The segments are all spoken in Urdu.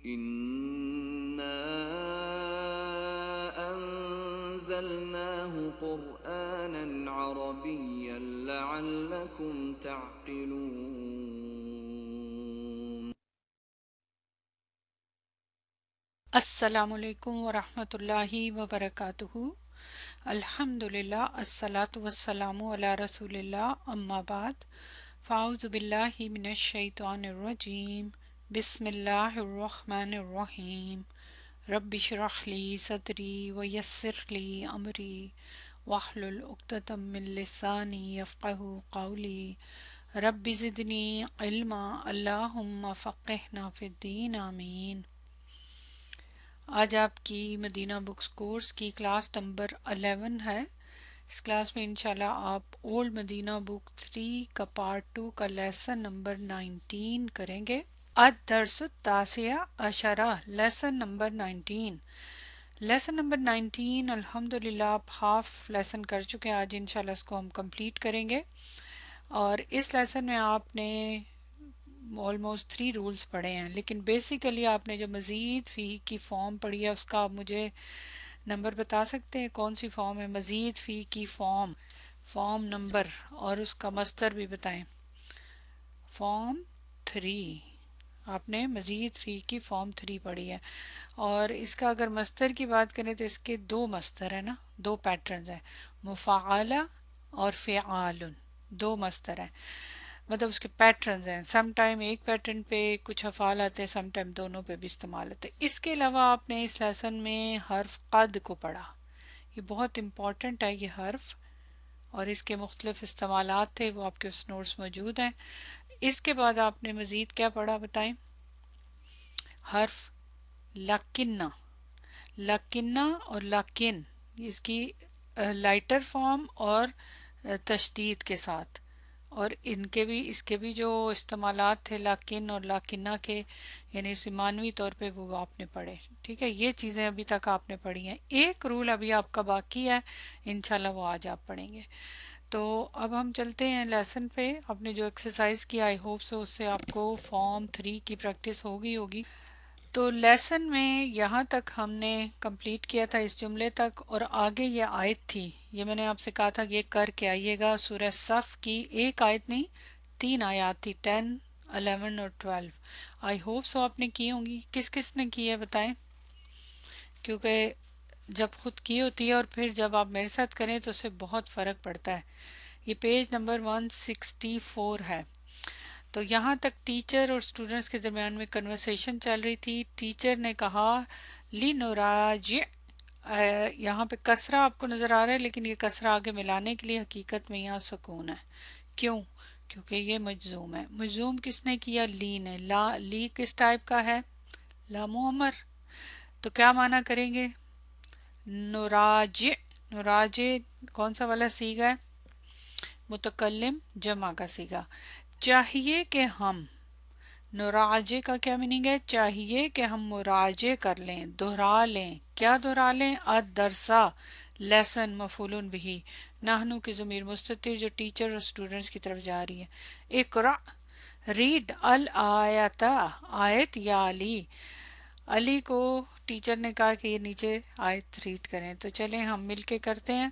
إنا أنزلناه قرآنا عربيا لعلكم تعقلون. السلام علیکم ورحمۃ اللہ وبرکاتہ. الحمدللہ الصلاۃ والسلام علی رسول اللہ اما بعد فاعوذ باللہ من الشیطان الرجیم. بسم اللہ الرحمن الرحیم. رب اشرح لی صدری ویسر لی امری واحلل عقدۃ من لسانی یفقہوا قولی. رب زدنی علما اللہم فقہنا فی الدین آمین. آج آپ کی مدینہ بکس کورس کی کلاس نمبر 11 ہے. اس کلاس میں انشاءاللہ آپ اولڈ مدینہ بک 3 کا پارٹ 2 کا لیسن نمبر 19 کریں گے. الدرس التاسع عشرہ، لیسن نمبر 19. لیسن نمبر 19 الحمدللہ آپ ہاف لیسن کر چکے ہیں. آج انشاءاللہ اس کو ہم کمپلیٹ کریں گے. اور اس لیسن میں آپ نے آلموسٹ 3 رولز پڑھے ہیں، لیکن بیسیکلی آپ نے جو مزید فی کی فارم پڑھی ہے اس کا آپ مجھے نمبر بتا سکتے ہیں کون سی فارم ہے؟ مزید فی کی فارم نمبر اور اس کا مصدر بھی بتائیں. فارم 3 آپ نے مزید فی کی فارم 3 پڑھی ہے، اور اس کا اگر مصدر کی بات کریں تو اس کے 2 مصدر ہیں نا، 2 پیٹرنز ہیں، مفعلہ اور فعال. 2 مصدر ہیں، مطلب اس کے پیٹرنز ہیں. سم ٹائم ایک پیٹرن پہ کچھ افعال آتے ہیں، سم ٹائم دونوں پہ بھی استعمال ہوتے ہیں. اس کے علاوہ آپ نے اس لیسن میں حرف قد کو پڑھا. یہ بہت امپورٹنٹ ہے یہ حرف، اور اس کے مختلف استعمالات تھے، وہ آپ کے اس نوٹس موجود ہیں. اس کے بعد آپ نے مزید کیا پڑھا بتائیں؟ حرف لکنہ. لکنہ اور لکن، اس کی لائٹر فارم اور تشدید کے ساتھ، اور اس کے بھی جو استعمالات تھے لاکن اور لاکنہ کے، یعنی معنوی طور پہ وہ آپ نے پڑھے. ٹھیک ہے، یہ چیزیں ابھی تک آپ نے پڑھی ہیں. ایک رول ابھی آپ کا باقی ہے، انشاءاللہ وہ آج آپ پڑھیں گے. تو اب ہم چلتے ہیں لیسن پہ. آپ نے جو ایکسرسائز کیا آئی ہوپ سے اس سے آپ کو فارم 3 کی پریکٹس ہوگی. تو لیسن میں یہاں تک ہم نے کمپلیٹ کیا تھا اس جملے تک، اور آگے یہ آیت تھی. یہ میں نے آپ سے کہا تھا یہ کر کے آئیے گا. سورہ صف کی ایک آیت نہیں، 3 آیات تھی، 10 11 اور 12. آئی ہوپ سو آپ نے کی ہوں گی. کس کس نے کی ہے بتائیں؟ کیونکہ جب خود کی ہوتی ہے اور پھر جب آپ میرے ساتھ کریں تو اس سے بہت فرق پڑتا ہے. یہ پیج نمبر 164 ہے. تو یہاں تک ٹیچر اور اسٹوڈنٹس کے درمیان میں کنورسیشن چل رہی تھی. ٹیچر نے کہا لِنُرَاجِعْ، یہاں پہ کسرہ آپ کو نظر آ رہا ہے، لیکن یہ کسرہ آگے ملانے کے لیے حقیقت میں یہاں سکون ہے. کیوں؟ کیونکہ یہ مجزوم ہے. مجزوم کس نے کیا؟ لی نے. لی کس ٹائپ کا ہے؟ لام امر. تو کیا معنی کریں گے؟ نراجع. نراجع کون سا والا صیغہ ہے؟ متکلم جمع کا صیغہ. چاہیے کہ ہم، نراجع کا کیا میننگ ہے؟ چاہیے کہ ہم مراجع کر لیں، دہرا لیں. کیا دہرا لیں؟ الدرسا، لیسن. مفعول بہ نحنو کی ضمیر مستتر جو ٹیچر اور اسٹوڈنٹس کی طرف جا رہی ہے. اقرا، ریڈ الآیت، آیت یا علی. علی کو ٹیچر نے کہا کہ یہ نیچے آیت ریڈ کریں. تو چلیں ہم مل کے کرتے ہیں.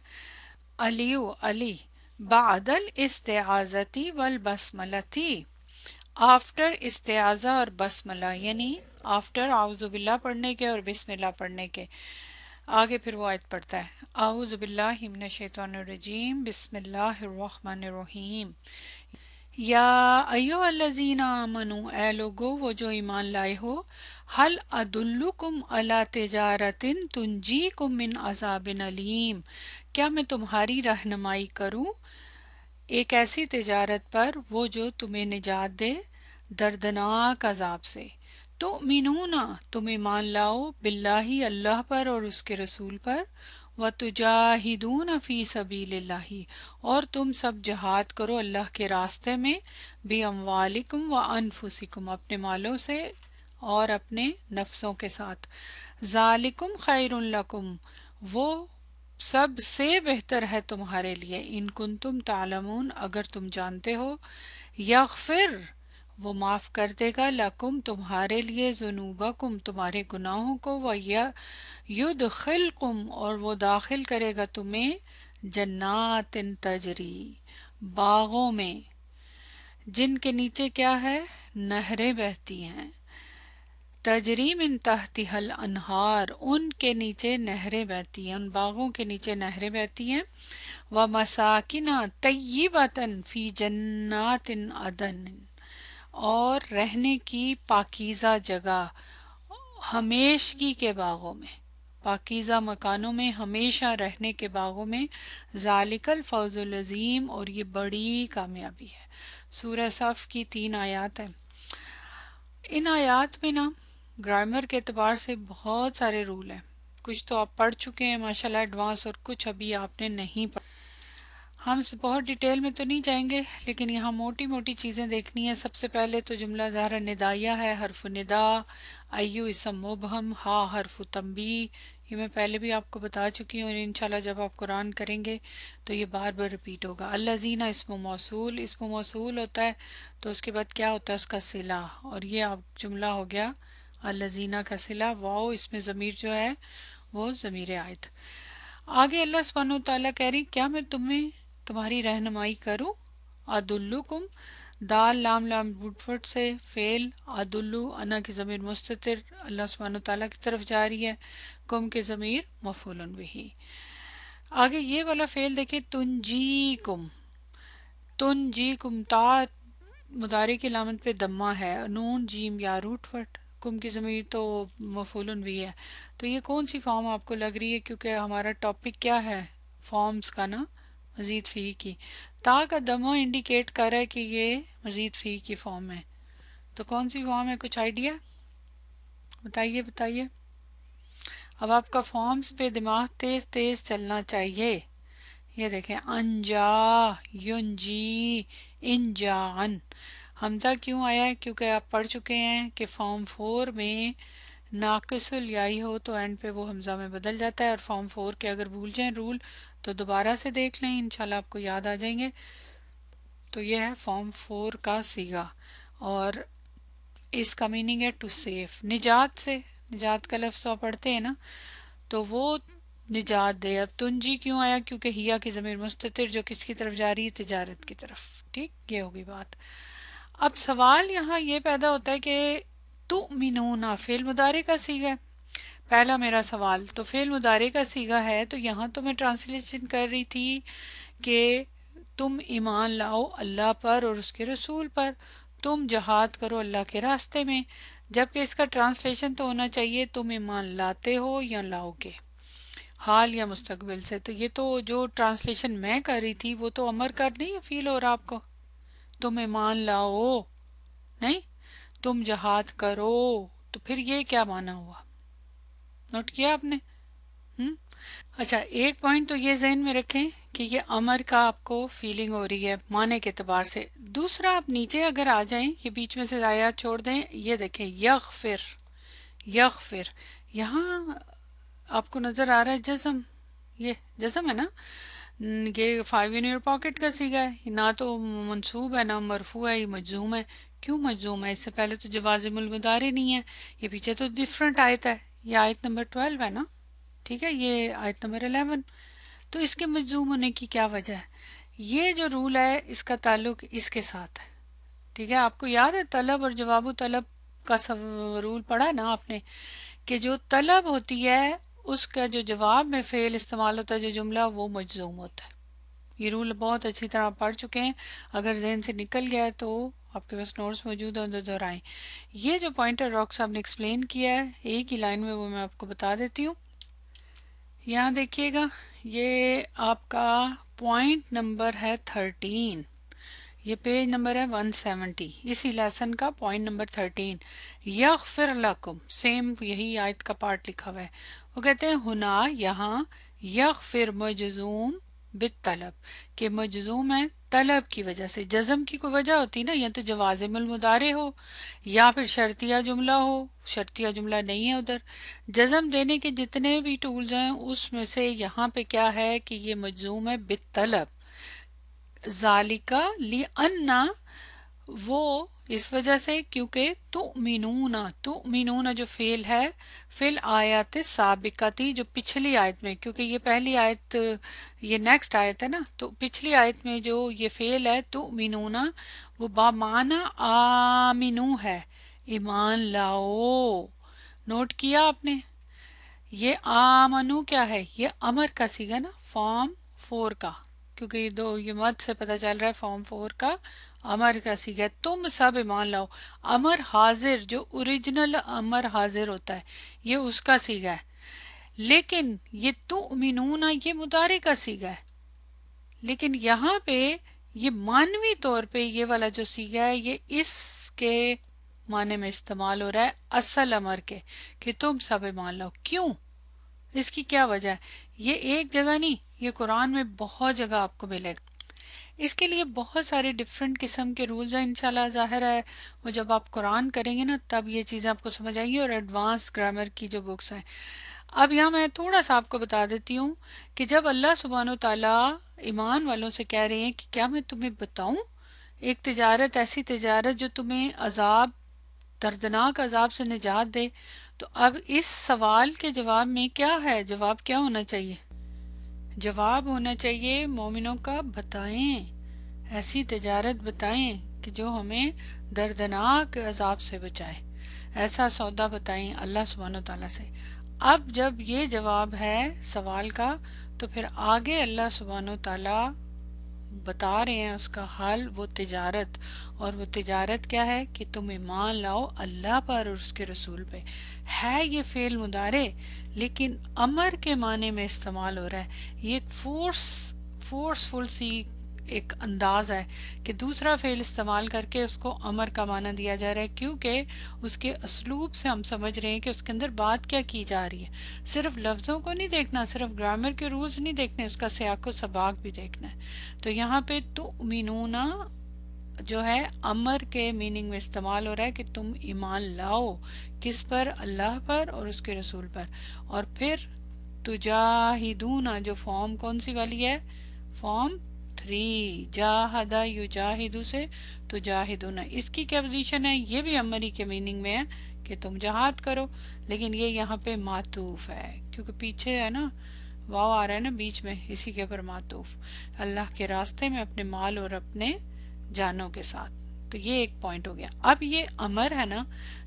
علیو، علی، بعد الاستعاذتی والبسملتی، آفٹر استعاذہ اور بسملہ، یعنی آفٹر اعوذ باللہ پڑھنے کے اور بسم اللہ پڑھنے کے. آگے پھر وہ آیت پڑھتا ہے. اعوذ باللہ من الشیطان الرجیم، بسم اللہ الرحمن الرحیم. یا ایھا الذین آمنو، اے لوگو وہ جو ایمان لائے ہو، هل ادلکم علی تجارت تنجیکم من عذاب علیم، کیا میں تمہاری رہنمائی کروں ایک ایسی تجارت پر وہ جو تمہیں نجات دے دردناک عذاب سے. تؤمنون، تم ایمان لاؤ، باللہ اللہ پر اور اس کے رسول پر، وتجاہدون فی سبیل اللہ، اور تم سب جہاد کرو اللہ کے راستے میں، باموالکم وانفسکم، اپنے مالوں سے اور اپنے نفسوں کے ساتھ. ذالکم خیر لکم، وہ سب سے بہتر ہے تمہارے لیے، ان کنتم تعلمون، اگر تم جانتے ہو. یغفر، وہ معاف کر دے گا، لکم تمہارے لیے، ذنوبکم تمہارے گناہوں کو، یدخلکم اور وہ داخل کرے گا تمہیں جنات تجری باغوں میں، جن کے نیچے کیا ہے، نہریں بہتی ہیں، تجری من تحتها الانہار ان کے نیچے نہریں بہتی ہیں، ان باغوں کے نیچے نہریں بہتی ہیں، ومساکن طیبۃ فی جنات عدن اور رہنے کی پاکیزہ جگہ ہمیشگی کے باغوں میں، پاکیزہ مکانوں میں ہمیشہ رہنے کے باغوں میں، ذالک الفوز العظیم اور یہ بڑی کامیابی ہے۔ سورہ صف کی 3 آیات ہیں۔ ان آیات میں نا گرامر کے اعتبار سے بہت سارے رول ہیں، کچھ تو آپ پڑھ چکے ہیں ماشاءاللہ ایڈوانس، اور کچھ ابھی آپ نے نہیں پڑھ۔ ہم بہت ڈیٹیل میں تو نہیں جائیں گے، لیکن یہاں موٹی موٹی چیزیں دیکھنی ہیں۔ سب سے پہلے تو جملہ ظاہرہ ندائیہ ہے، حرف ندا، ایو اسم مبہم، ہا حرف تنبیہ، یہ میں پہلے بھی آپ کو بتا چکی ہوں، اور انشاءاللہ جب آپ قرآن کریں گے تو یہ بار بار ریپیٹ ہوگا۔ الذین اسم موصول، اسم موصول ہوتا ہے تو اس کے بعد کیا ہوتا ہے، اس کا صلہ، اور یہ اب جملہ ہو گیا الذین کا صلہ، واو اس میں ضمیر جو ہے وہ ضمیر عائد۔ آگے اللہ سبحانہ وتعالیٰ کہہ رہی کیا میں تمہاری رہنمائی کروں، ادلکم، دال لام لام بوڈفٹ سے فعل، ادلو انا کی ضمیر مستتر اللہ سبحانہ وتعالیٰ کی طرف جا رہی ہے، کم کے ضمیر مفعول بہ۔ آگے یہ والا فعل دیکھیں، تنجیکم، تنجیکم، تا مضارع کی علامت پہ دمہ ہے، نون جیم یا روٹ فٹ، کم کی ضمیر تو مفعول بھی ہے، تو یہ کون سی فارم آپ کو لگ رہی ہے، کیونکہ ہمارا ٹاپک کیا ہے، فارمز کا نا، مزید فی کی، تا کا دمہ انڈیکیٹ کر رہا ہے کہ یہ مزید فی کی فارم ہے، تو کون سی فارم ہے، کچھ آئیڈیا بتائیے۔ اب آپ کا فارمز پہ دماغ تیز تیز چلنا چاہیے۔ یہ دیکھیں، انجا، ینجی، انجان، حمزہ کیوں آیا ہے، کیونکہ آپ پڑھ چکے ہیں کہ فارم 4 میں ناقص الیائی ہو تو اینڈ پہ وہ حمزہ میں بدل جاتا ہے، اور فارم 4 کے اگر بھول جائیں رول تو دوبارہ سے دیکھ لیں، انشاءاللہ آپ کو یاد آ جائیں گے۔ تو یہ ہے فارم 4 کا صیغہ، اور اس کا میننگ ہے ٹو سیف، نجات سے، نجات کا لفظ آپ پڑھتے ہیں نا، تو وہ نجات دے۔ اب تنجی کیوں آیا، کیونکہ ہیا کی ضمیر مستتر جو کس کی طرف جا رہی ہے، تجارت کی طرف، ٹھیک، یہ ہوگی بات۔ اب سوال یہاں یہ پیدا ہوتا ہے کہ تؤمنون فعل مضارع کا صیغہ ہے، پہلا میرا سوال تو فعل مضارع کا صیغہ ہے، تو یہاں تو میں ٹرانسلیشن کر رہی تھی کہ تم ایمان لاؤ اللہ پر اور اس کے رسول پر، تم جہاد کرو اللہ کے راستے میں، جبکہ اس کا ٹرانسلیشن تو ہونا چاہیے تم ایمان لاتے ہو یا لاؤ گے، حال یا مستقبل سے۔ تو یہ تو جو ٹرانسلیشن میں کر رہی تھی وہ تو امر کر نہیں فیل ہو رہا آپ کو، تم ایمان لاؤ نہیں، تم جہاد کرو، تو پھر یہ کیا معنی ہوا، نوٹ کیا آپ نے؟ اچھا، ایک پوائنٹ تو یہ ذہن میں رکھیں کہ یہ امر کا آپ کو فیلنگ ہو رہی ہے معنی کے اعتبار سے۔ دوسرا، آپ نیچے اگر آ جائیں، یہ بیچ میں سے آیات چھوڑ دیں، یہ دیکھیں یغفر، یغفر، یہاں آپ کو نظر آ رہا ہے جزم، یہ جزم ہے نا، یہ 5 in your pocket کا صیغہ ہے، نہ تو منصوب ہے نہ مرفوع ہے، یہ مجزوم ہے۔ کیوں مجزوم ہے؟ اس سے پہلے تو جوازم المضارع نہیں ہے، یہ پیچھے تو ڈیفرنٹ آیت ہے، یہ آیت نمبر 12 ہے نا، ٹھیک ہے، یہ آیت نمبر 11، تو اس کے مجزوم ہونے کی کیا وجہ ہے؟ یہ جو رول ہے اس کا تعلق اس کے ساتھ ہے، ٹھیک ہے، آپ کو یاد ہے طلب اور جواب و طلب کا رول پڑھا ہے نا آپ نے، کہ جو طلب ہوتی ہے اس کا جو جواب میں فعل استعمال ہوتا ہے، جو جملہ، وہ مجزوم ہوتا ہے۔ یہ رول بہت اچھی طرح آپ پڑھ چکے ہیں، اگر ذہن سے نکل گیا ہے تو آپ کے پاس نوٹس موجود ہیں، تو دہرائیں۔ یہ جو پوائنٹر راک صاحب نے ایکسپلین کیا ہے ایک ہی لائن میں، وہ میں آپ کو بتا دیتی ہوں۔ یہاں دیکھیے گا، یہ آپ کا پوائنٹ نمبر ہے 13، یہ پیج نمبر ہے 170، اسی لیسن کا پوائنٹ نمبر 13، یغفر لکم، سیم یہی آیت کا پارٹ لکھا ہوا ہے۔ وہ کہتے ہیں ہنا، یہاں، یغفر مجزوم بالطلب، کہ مجزوم ہے طلب کی وجہ سے، جزم کی کوئی وجہ ہوتی نا، یا تو جوازم المضارع ہو یا پھر شرطیہ جملہ ہو، شرطیہ جملہ نہیں ہے ادھر، جزم دینے کے جتنے بھی ٹولز ہیں اس میں سے یہاں پہ کیا ہے کہ یہ مجزوم ہے بالطلب، ذالکا لِأَنَّ وہ اس وجہ سے کیونکہ تؤمنون جو فعل ہے فل آیات سابقتی جو پچھلی آیت میں، کیونکہ یہ پہلی آیت یہ نیکسٹ آیت ہے نا، تو پچھلی آیت میں جو یہ فعل ہے تؤمنون وہ بامعنی آمنو ہے، ایمان لاؤ۔ نوٹ کیا آپ نے؟ یہ آمنو کیا ہے؟ یہ امر کا صیغہ نا، فارم 4 کا، کیونکہ یہ مد سے پتہ چل رہا ہے فارم 4 کا امر کا صیغہ ہے، تم سب ایمان لاؤ۔ امر حاضر جو اوریجنل امر حاضر ہوتا ہے یہ اس کا صیغہ ہے، لیکن یہ تؤمنون یہ مضارع کا صیغہ ہے، لیکن یہاں پہ یہ معنوی طور پہ یہ والا جو صیغہ ہے یہ اس کے معنی میں استعمال ہو رہا ہے اصل امر کے، کہ تم سب ایمان لاؤ۔ کیوں؟ اس کی کیا وجہ ہے؟ یہ ایک جگہ نہیں، یہ قرآن میں بہت جگہ آپ کو ملے گا۔ اس کے لیے بہت سارے ڈیفرنٹ قسم کے رولز ہیں، انشاءاللہ ظاہر ہے وہ جب آپ قرآن کریں گے نا تب یہ چیزیں آپ کو سمجھ آئیں گی، اور ایڈوانس گرامر کی جو بکس ہیں۔ اب یہاں میں تھوڑا سا آپ کو بتا دیتی ہوں کہ جب اللہ سبحانہ و تعالیٰ ایمان والوں سے کہہ رہے ہیں کہ کیا میں تمہیں بتاؤں ایک تجارت، ایسی تجارت جو تمہیں عذاب، دردناک عذاب سے نجات دے، تو اب اس سوال کے جواب میں کیا ہے؟ جواب کیا ہونا چاہیے؟ جواب ہونا چاہیے مومنوں کا بتائیں، ایسی تجارت بتائیں کہ جو ہمیں دردناک عذاب سے بچائے، ایسا سودا بتائیں اللہ سبحانہ و تعالیٰ سے۔ اب جب یہ جواب ہے سوال کا تو پھر آگے اللہ سبحانہ و تعالیٰ بتا رہے ہیں اس کا حل، وہ تجارت، اور وہ تجارت کیا ہے کہ تم ایمان لاؤ اللہ پر اور اس کے رسول پہ۔ ہے یہ فعل مضارع لیکن امر کے معنی میں استعمال ہو رہا ہے، یہ ایک فورسفل سی ایک انداز ہے کہ دوسرا فعل استعمال کر کے اس کو امر کا معنی دیا جا رہا ہے، کیونکہ اس کے اسلوب سے ہم سمجھ رہے ہیں کہ اس کے اندر بات کیا کی جا رہی ہے۔ صرف لفظوں کو نہیں دیکھنا، صرف گرامر کے رولز نہیں دیکھنے، اس کا سیاق و سباق بھی دیکھنا ہے۔ تو یہاں پہ تؤمنون جو ہے امر کے میننگ میں استعمال ہو رہا ہے کہ تم ایمان لاؤ، کس پر؟ اللہ پر اور اس کے رسول پر۔ اور پھر تجاہدون جو فارم کون سی والی ہے؟ فارم 3، جاہدہ یجاہدو سے تجاہدون، اس کی کیا پوزیشن ہے؟ یہ بھی امری کے میننگ میں ہے کہ تم جہاد کرو، لیکن یہ یہاں پہ معطوف ہے کیونکہ پیچھے ہے نا واو آ رہا ہے نا بیچ میں، اسی کے اوپر معطوف، اللہ کے راستے میں اپنے مال اور اپنے جانوں کے ساتھ۔ تو یہ ایک پوائنٹ ہو گیا۔ اب یہ امر ہے نا،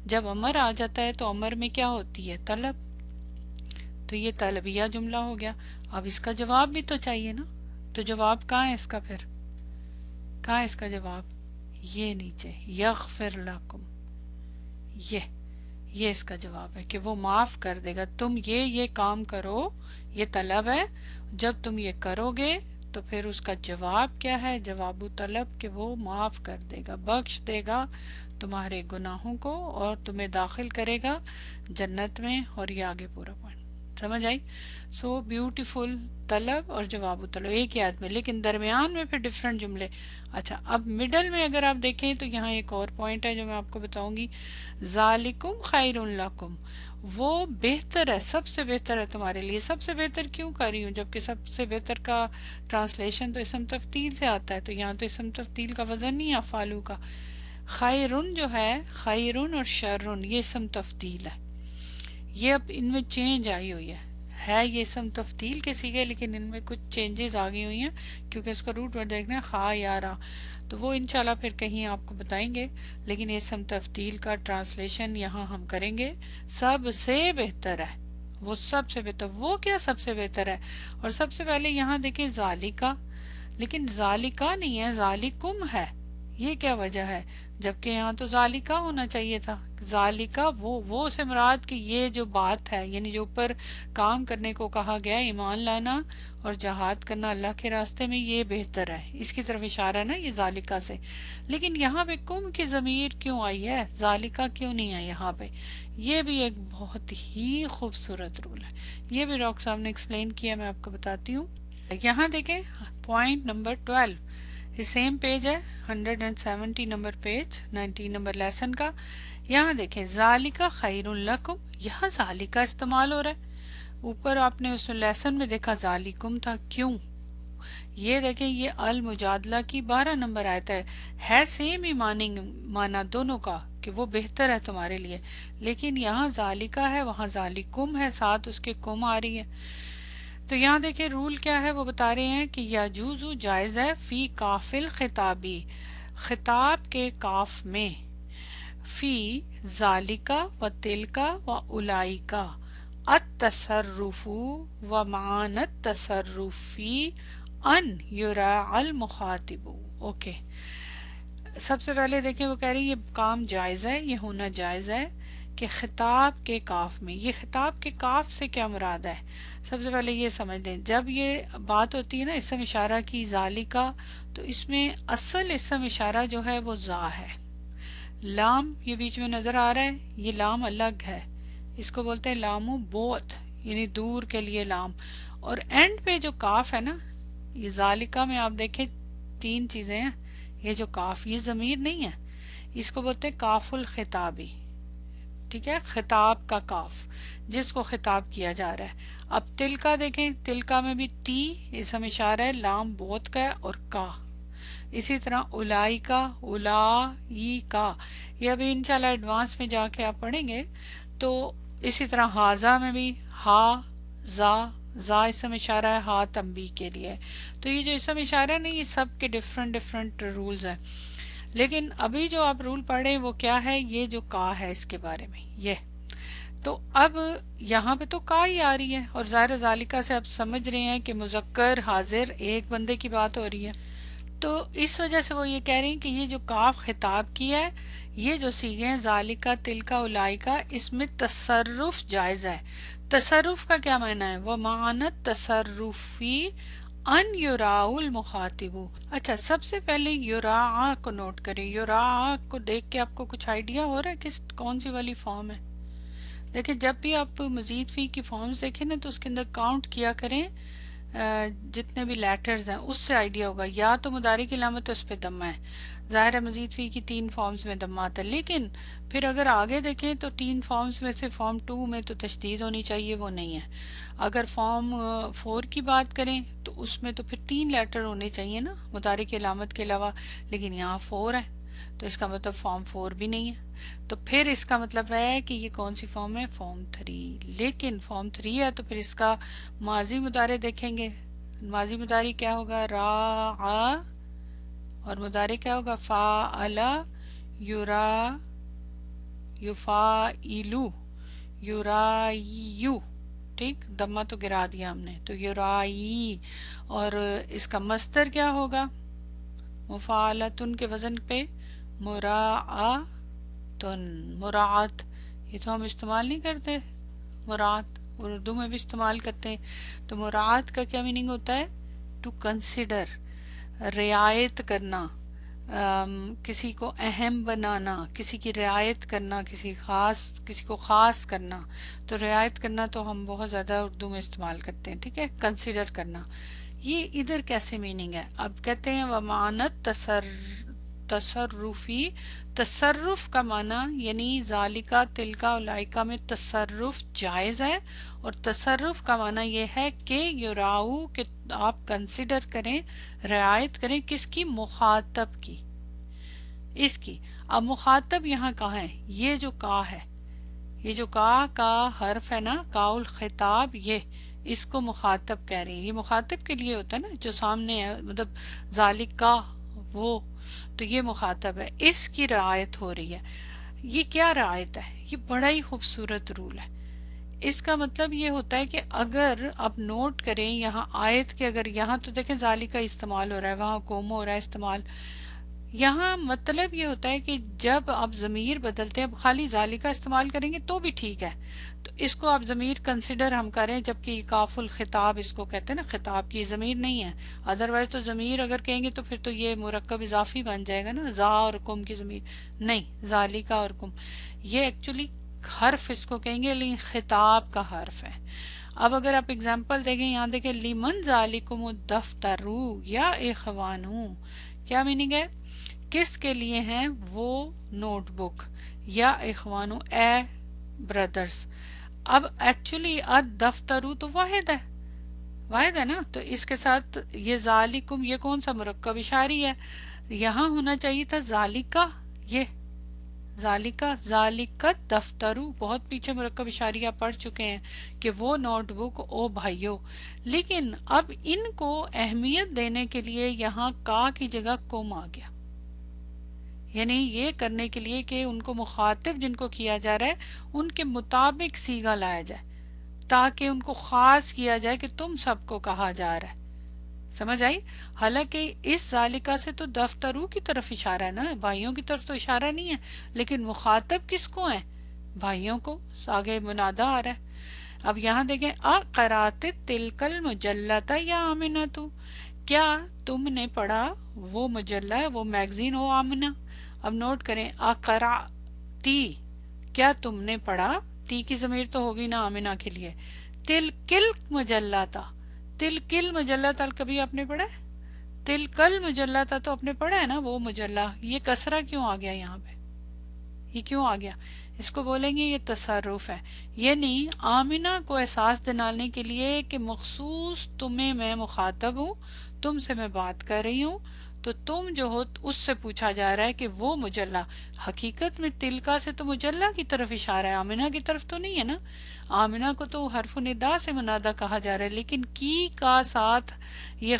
جب امر آ جاتا ہے تو امر میں کیا ہوتی ہے؟ طلب، تو یہ طلبیہ جملہ ہو گیا۔ اب اس کا جواب بھی تو چاہیے نا، تو جواب کہاں ہے اس کا؟ پھر کہاں ہے اس کا جواب؟ یہ نیچے یغفر لکم، یہ اس کا جواب ہے کہ وہ معاف کر دے گا، تم یہ کام کرو، یہ طلب ہے، جب تم یہ کرو گے تو پھر اس کا جواب کیا ہے؟ جواب طلب کہ وہ معاف کر دے گا، بخش دے گا تمہارے گناہوں کو اور تمہیں داخل کرے گا جنت میں۔ اور یہ آگے پورا پوائنٹ سمجھ آئی؟ سو بیوٹیفل، طلب اور جواب طلب ایک ہی آیت میں، لیکن درمیان میں پھر ڈفرینٹ جملے۔ اچھا اب مڈل میں اگر آپ دیکھیں تو یہاں ایک اور پوائنٹ ہے جو میں آپ کو بتاؤں گی، ذالکم خیر لکم، وہ بہتر ہے، سب سے بہتر ہے تمہارے لیے۔ سب سے بہتر کیوں کر رہی ہوں؟ جبکہ سب سے بہتر کا ٹرانسلیشن تو اسم تفضیل سے آتا ہے، تو یہاں تو اسم تفضیل کا وزن نہیں ہے فالو کا۔ خیرن جو ہے، خیرن اور شرن یہ اسم تفضیل ہے، یہ اب ان میں چینج آئی ہوئی ہے یہ اسم تفضیل کے سیگے، لیکن ان میں کچھ چینجز آ گئی ہوئی ہیں کیونکہ اس کا روٹ ورڈ دیکھنا ہے خا یا را، تو وہ انشاءاللہ پھر کہیں آپ کو بتائیں گے، لیکن یہ اسم تفضیل کا ٹرانسلیشن یہاں ہم کریں گے سب سے بہتر ہے، وہ سب سے بہتر۔ وہ کیا سب سے بہتر ہے؟ اور سب سے پہلے یہاں دیکھیں ذالکا، لیکن ذالکا نہیں ہے، ذالکم ہے، یہ کیا وجہ ہے؟ جبکہ یہاں تو ذالکا ہونا چاہیے تھا۔ ذالکا وہ سے مراد کہ یہ جو بات ہے، یعنی جو اوپر کام کرنے کو کہا گیا ہے، ایمان لانا اور جہاد کرنا اللہ کے راستے میں، یہ بہتر ہے، اس کی طرف اشارہ ہے نا یہ ذالکا سے۔ لیکن یہاں پہ کم کی ضمیر کیوں آئی ہے؟ ذالکا کیوں نہیں ہے یہاں پہ؟ یہ بھی ایک بہت ہی خوبصورت رول ہے، یہ بھی ڈاکٹر صاحب نے ایکسپلین کیا، میں آپ کو بتاتی ہوں۔ یہاں دیکھیں پوائنٹ نمبر 12، یہ سیم پیج ہے 170 نمبر پیج 19 نمبر لیسن کا۔ یہاں دیکھیں ذالکا خیر لکم، یہاں ذالکا استعمال ہو رہا ہے، اوپر آپ نے اس لیسن میں دیکھا ذالکم تھا، کیوں؟ یہ دیکھیں یہ المجادلہ کی 12 نمبر آیت ہے سیم ہی معنی دونوں کا کہ وہ بہتر ہے تمہارے لیے، لیکن یہاں ذالکہ ہے وہاں ذالکم ہے، ساتھ اس کے کم آ رہی ہے۔ تو یہاں دیکھیں رول کیا ہے، وہ بتا رہے ہیں کہ یجوز جائز ہے فی کافل خطابی، خطاب کے کاف میں، فی ذالکا و تلکا و اولائکا التصرف و معنی التصرفی ان یراع المخاطب۔ اوکے، سب سے پہلے دیکھیں وہ کہہ رہی ہے یہ کام جائز ہے، یہ ہونا جائز ہے کہ خطاب کے کاف میں، یہ خطاب کے کاف سے کیا مراد ہے؟ سب سے پہلے یہ سمجھ لیں، جب یہ بات ہوتی ہے نا اسم اشارہ کی ذالکا، تو اس میں اصل اسم اشارہ جو ہے وہ ذا ہے، لام یہ بیچ میں نظر آ رہا ہے، یہ لام الگ ہے، اس کو بولتے ہیں لامو بوت، یعنی دور کے لیے لام، اور اینڈ پہ جو کاف ہے نا، یہ ذالکا میں آپ دیکھیں 3 چیزیں ہیں، یہ جو کاف یہ ضمیر نہیں ہے، اس کو بولتے ہیں کاف الخطابی، ٹھیک ہے، خطاب کا کاف جس کو خطاب کیا جا رہا ہے۔ اب تلکا دیکھیں، تلکا میں بھی تی اسم اشارہ ہے، لام بوت کا ہے اور کا، اسی طرح اولائی کا، اولائی کا، یہ ابھی انشاءاللہ ایڈوانس میں جا کے آپ پڑھیں گے، تو اسی طرح ہاضا میں بھی ہا زا، زا اسم اشارہ ہے، ہا تنبیہ کے لیے، تو یہ جو اسم اشارہ ہے نا یہ سب کے ڈیفرنٹ رولز ہیں، لیکن ابھی جو آپ رول پڑھ رہے ہیں وہ کیا ہے، یہ جو کا ہے اس کے بارے میں یہ، تو اب یہاں پہ تو کا ہی آ رہی ہے، اور ظاہر ذالکہ سے آپ سمجھ رہے ہیں کہ مذکر حاضر ایک بندے کی بات ہو رہی ہے، تو اس وجہ سے وہ یہ کہہ رہی ہیں کہ یہ جو کاف خطاب کی ہے، یہ جو صیغے ہیں ذالکہ تلکا اولائکا، اس میں تصرف جائز ہے۔ تصرف کا کیا معنی ہے؟ وہ معنت تصرفی ان یراع المخاطب۔ اچھا، سب سے پہلے یراع کو نوٹ کریں، یراع کو دیکھ کے آپ کو کچھ آئیڈیا ہو رہا ہے کہ کون سی والی فارم ہے؟ دیکھیں جب بھی آپ مزید فی کی فارمز دیکھیں نا تو اس کے اندر کاؤنٹ کیا کریں، جتنے بھی لیٹرز ہیں اس سے آئیڈیا ہوگا، یا تو مضارع کی علامت اس پہ دمہ ہے، ظاہر ہے مزید فی کی 3 فارمز میں دمہ آتا ہے، لیکن پھر اگر آگے دیکھیں تو 3 فارمز میں سے فارم 2 میں تو تشدید ہونی چاہیے، وہ نہیں ہے۔ اگر فارم 4 کی بات کریں تو اس میں تو پھر 3 لیٹر ہونے چاہیے نا مضارع کی علامت کے علاوہ، لیکن یہاں 4 ہے تو اس کا مطلب فارم 4 بھی نہیں ہے، تو پھر اس کا مطلب ہے کہ یہ کون سی فارم ہے؟ فارم 3، لیکن فارم 3 ہے تو پھر اس کا ماضی مضارع دیکھیں گے، ماضی مضارع کیا ہوگا؟ راعا، اور مضارع کیا ہوگا؟ فاعل، یرا، یفاعلو، یرائیو، ٹھیک، دمہ تو گرا دیا ہم نے، تو یرائی، اور اس کا مصدر کیا ہوگا؟ مفعلتن کے وزن پہ مراعاتن، مراعات، یہ تو ہم استعمال نہیں کرتے، مراعات اردو میں بھی استعمال کرتے ہیں، تو مراعات کا کیا میننگ ہوتا ہے؟ ٹو کنسیڈر، رعایت کرنا، کسی کو اہم بنانا، کسی کی رعایت کرنا، کسی کو خاص کرنا، تو رعایت کرنا تو ہم بہت زیادہ اردو میں استعمال کرتے ہیں، ٹھیک ہے، کنسیڈر کرنا، یہ ادھر کیسے میننگ ہے؟ اب کہتے ہیں ومعنت تصرفی، تصرف کا معنی یعنی ذالکہ تلکا اولائکا میں تصرف جائز ہے، اور تصرف کا معنی یہ ہے کہ یراؤ، کہ آپ کنسیڈر کریں، رعایت کریں، کس کی؟ مخاطب کی، اس کی۔ اب مخاطب یہاں کہاں ہے؟ یہ جو کا ہے، یہ جو کا حرف ہے نا، کا الخطاب، یہ اس کو مخاطب کہہ رہی ہیں، یہ مخاطب کے لیے ہوتا ہے نا جو سامنے ہے، مطلب ذالک کا وہ، تو یہ مخاطب ہے، اس کی رعایت ہو رہی ہے۔ یہ کیا رعایت ہے؟ یہ بڑا ہی خوبصورت رول ہے۔ اس کا مطلب یہ ہوتا ہے کہ اگر آپ نوٹ کریں یہاں آیت کے، اگر یہاں تو دیکھیں ذالک کا استعمال ہو رہا ہے، وہاں قوم ہو رہا ہے استعمال، یہاں مطلب یہ ہوتا ہے کہ جب آپ ضمیر بدلتے ہیں، اب خالی ذالکہ استعمال کریں گے تو بھی ٹھیک ہے، تو اس کو آپ ضمیر کنسیڈر ہم کریں، جبکہ یہ کاف الخطاب اس کو کہتے ہیں نا، خطاب کی ضمیر نہیں ہے، ادروائز تو ضمیر اگر کہیں گے تو پھر تو یہ مرکب اضافی بن جائے گا نا، ذا اور کم کی ضمیر نہیں، ذالکہ اور کم، یہ ایکچولی حرف اس کو کہیں گے، لیکن خطاب کا حرف ہے۔ اب اگر آپ اگزامپل دیکھیں، یہاں دیکھیں لمن ذالکم الدفتر یا اخوانہ، کیا میننگ ہے؟ کس کے لیے ہیں وہ نوٹ بک، یا اخوانو، اے بردرز۔ اب ایکچولی الدفتر تو واحد ہے، واحد ہے نا، تو اس کے ساتھ یہ ذالکم یہ کون سا مرکب اشاری ہے، یہاں ہونا چاہیے تھا ذالکا، یہ ذالکا ذالکت دفترو، بہت پیچھے مرکب اشاری آپ پڑھ چکے ہیں کہ وہ نوٹ بک او بھائیو، لیکن اب ان کو اہمیت دینے کے لیے یہاں کا کی جگہ کم آ گیا، یعنی یہ کرنے کے لیے کہ ان کو مخاطب جن کو کیا جا رہا ہے ان کے مطابق صیغہ لایا جائے، تاکہ ان کو خاص کیا جائے کہ تم سب کو کہا جا رہا ہے، سمجھ آئی؟ حالانکہ اس ذالکہ سے تو دفترو کی طرف اشارہ ہے نا، بھائیوں کی طرف تو اشارہ نہیں ہے، لیکن مخاطب کس کو ہے؟ بھائیوں کو، آگے منادہ آ رہا ہے۔ اب یہاں دیکھیں اقرات تلک المجلۃ یا آمنہ، کیا تم نے پڑھا وہ مجلہ وہ میگزین ہو آمنہ؟ اب نوٹ کریں اقراتی، کیا تم نے پڑھا، تی کی ضمیر تو ہوگی نا آمنہ کے لیے، تلکل مجلہ تھا، تلکل مجلہ تھا کبھی آپ نے پڑھا ہے؟ تلکل مجلہ تھا تو آپ نے پڑھا ہے نا وہ مجلہ، یہ کسرہ کیوں آ گیا یہاں پہ، یہ کیوں آ گیا؟ اس کو بولیں گے یہ تصرف ہے، یعنی آمنہ کو احساس دلانے کے لیے کہ مخصوص تمہیں میں مخاطب ہوں، تم سے میں بات کر رہی ہوں، تو تم جو ہو اس سے پوچھا جا رہا ہے کہ وہ مجلہ، حقیقت میں تلکا سے تو مجلہ کی طرف اشارہ ہے، آمنہ کی طرف تو نہیں ہے نا، آمنہ کو تو حرف ندا سے منادہ کہا جا رہا ہے، لیکن کی کا ساتھ یہ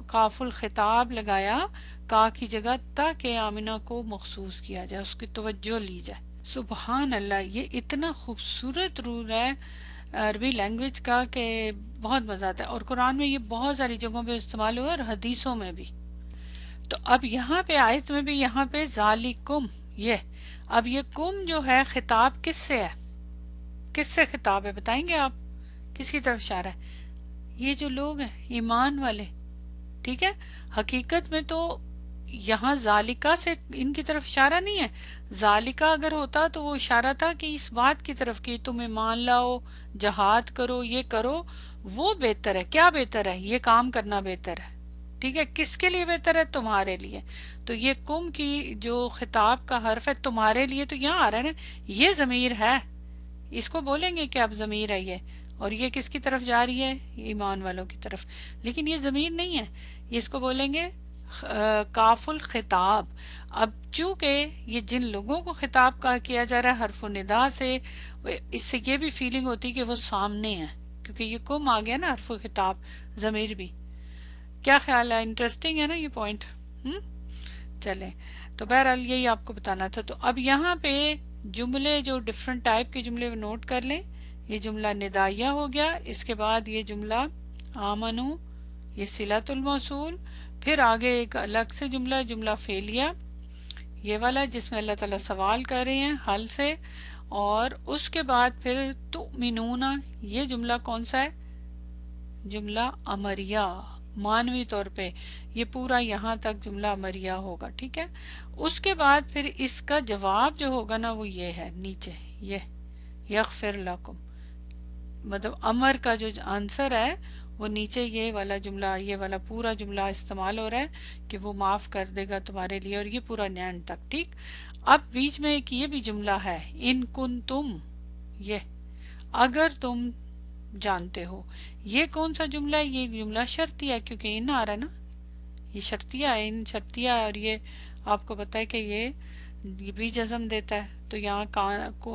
کاف الخطاب لگایا کا کی جگہ تاکہ آمنہ کو مخصوص کیا جائے، اس کی توجہ لی جائے۔ سبحان اللہ، یہ اتنا خوبصورت رول ہے عربی لینگویج کا کہ بہت مزہ آتا ہے، اور قرآن میں یہ بہت ساری جگہوں پہ استعمال ہوا اور حدیثوں میں بھی۔ تو اب یہاں پہ آیت میں بھی یہاں پہ ذالکم، یہ اب یہ کم جو ہے خطاب کس سے ہے، کس سے خطاب ہے بتائیں گے آپ، کس کی طرف اشارہ ہے؟ یہ جو لوگ ہیں ایمان والے، ٹھیک ہے، حقیقت میں تو یہاں ذالکہ سے ان کی طرف اشارہ نہیں ہے، ذالکہ اگر ہوتا تو وہ اشارہ تھا کہ اس بات کی طرف کہ تم ایمان لاؤ، جہاد کرو، یہ کرو، وہ بہتر ہے، کیا بہتر ہے؟ یہ کام کرنا بہتر ہے، ٹھیک ہے، کس کے لیے بہتر ہے؟ تمہارے لیے، تو یہ کم کی جو خطاب کا حرف ہے تمہارے لیے، تو یہاں آ رہا ہے نا یہ ضمیر ہے، اس کو بولیں گے کہ اب ضمیر ہے یہ، اور یہ کس کی طرف جا رہی ہے؟ ایمان والوں کی طرف، لیکن یہ ضمیر نہیں ہے، یہ اس کو بولیں گے کاف الخطاب۔ اب چونکہ یہ جن لوگوں کو خطاب کا کیا جا رہا ہے حرف ندا سے، اس سے یہ بھی فیلنگ ہوتی کہ وہ سامنے ہے، کیونکہ یہ کم آ گیا نا حرف خطاب، ضمیر بھی۔ کیا خیال ہے؟ انٹرسٹنگ ہے نا یہ پوائنٹ؟ چلیں، تو بہرحال یہی آپ کو بتانا تھا۔ تو اب یہاں پہ جملے جو ڈفرنٹ ٹائپ کے جملے نوٹ کر لیں، یہ جملہ ندائیہ ہو گیا، اس کے بعد یہ جملہ آمنو، یہ صلۃ الموصول، پھر آگے ایک الگ سے جملہ، جملہ فعلیہ، یہ والا جس میں اللہ تعالیٰ سوال کر رہے ہیں حل سے، اور اس کے بعد پھر تؤمنون، یہ جملہ کون سا ہے؟ جملہ امریہ، معنوی طور پہ یہ پورا یہاں تک جملہ امریہ ہوگا، ٹھیک ہے۔ اس کے بعد پھر اس کا جواب جو ہوگا نا وہ یہ ہے نیچے، یہ یغفر لکم، مطلب امر کا جو آنسر ہے وہ نیچے یہ والا جملہ، یہ والا پورا جملہ استعمال ہو رہا ہے کہ وہ معاف کر دے گا تمہارے لیے، اور یہ پورا اینڈ تک، ٹھیک۔ اب بیچ میں ایک یہ بھی جملہ ہے ان کنتم، یہ اگر تم جانتے ہو، یہ کون سا جملہ ہے؟ یہ جملہ شرطیہ ہے، کیونکہ ان آ رہا ہے نا، یہ شرطیہ ہے، ان شرطیہ ہے، اور یہ آپ کو پتہ ہے کہ یہ بھی جزم دیتا ہے، تو یہاں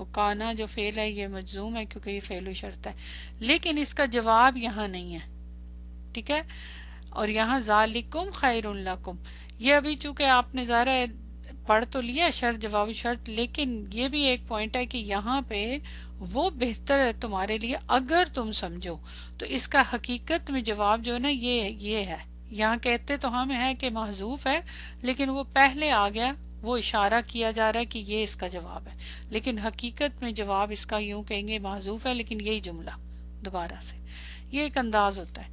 کانا جو فعل ہے یہ مجزوم ہے کیونکہ یہ فعل و شرط ہے، لیکن اس کا جواب یہاں نہیں ہے، ٹھیک ہے۔ اور یہاں ذالکم خیر لکم، یہ ابھی چونکہ آپ نے ظاہر ہے پڑھ تو لیا شرط جواب شرط، لیکن یہ بھی ایک پوائنٹ ہے کہ یہاں پہ وہ بہتر ہے تمہارے لیے اگر تم سمجھو، تو اس کا حقیقت میں جواب جو ہے نا یہ ہے، یہاں کہتے تو ہم ہے کہ محذوف ہے، لیکن وہ پہلے آ گیا، وہ اشارہ کیا جا رہا ہے کہ یہ اس کا جواب ہے، لیکن حقیقت میں جواب اس کا یوں کہیں گے محذوف ہے، لیکن یہی جملہ دوبارہ سے، یہ ایک انداز ہوتا ہے۔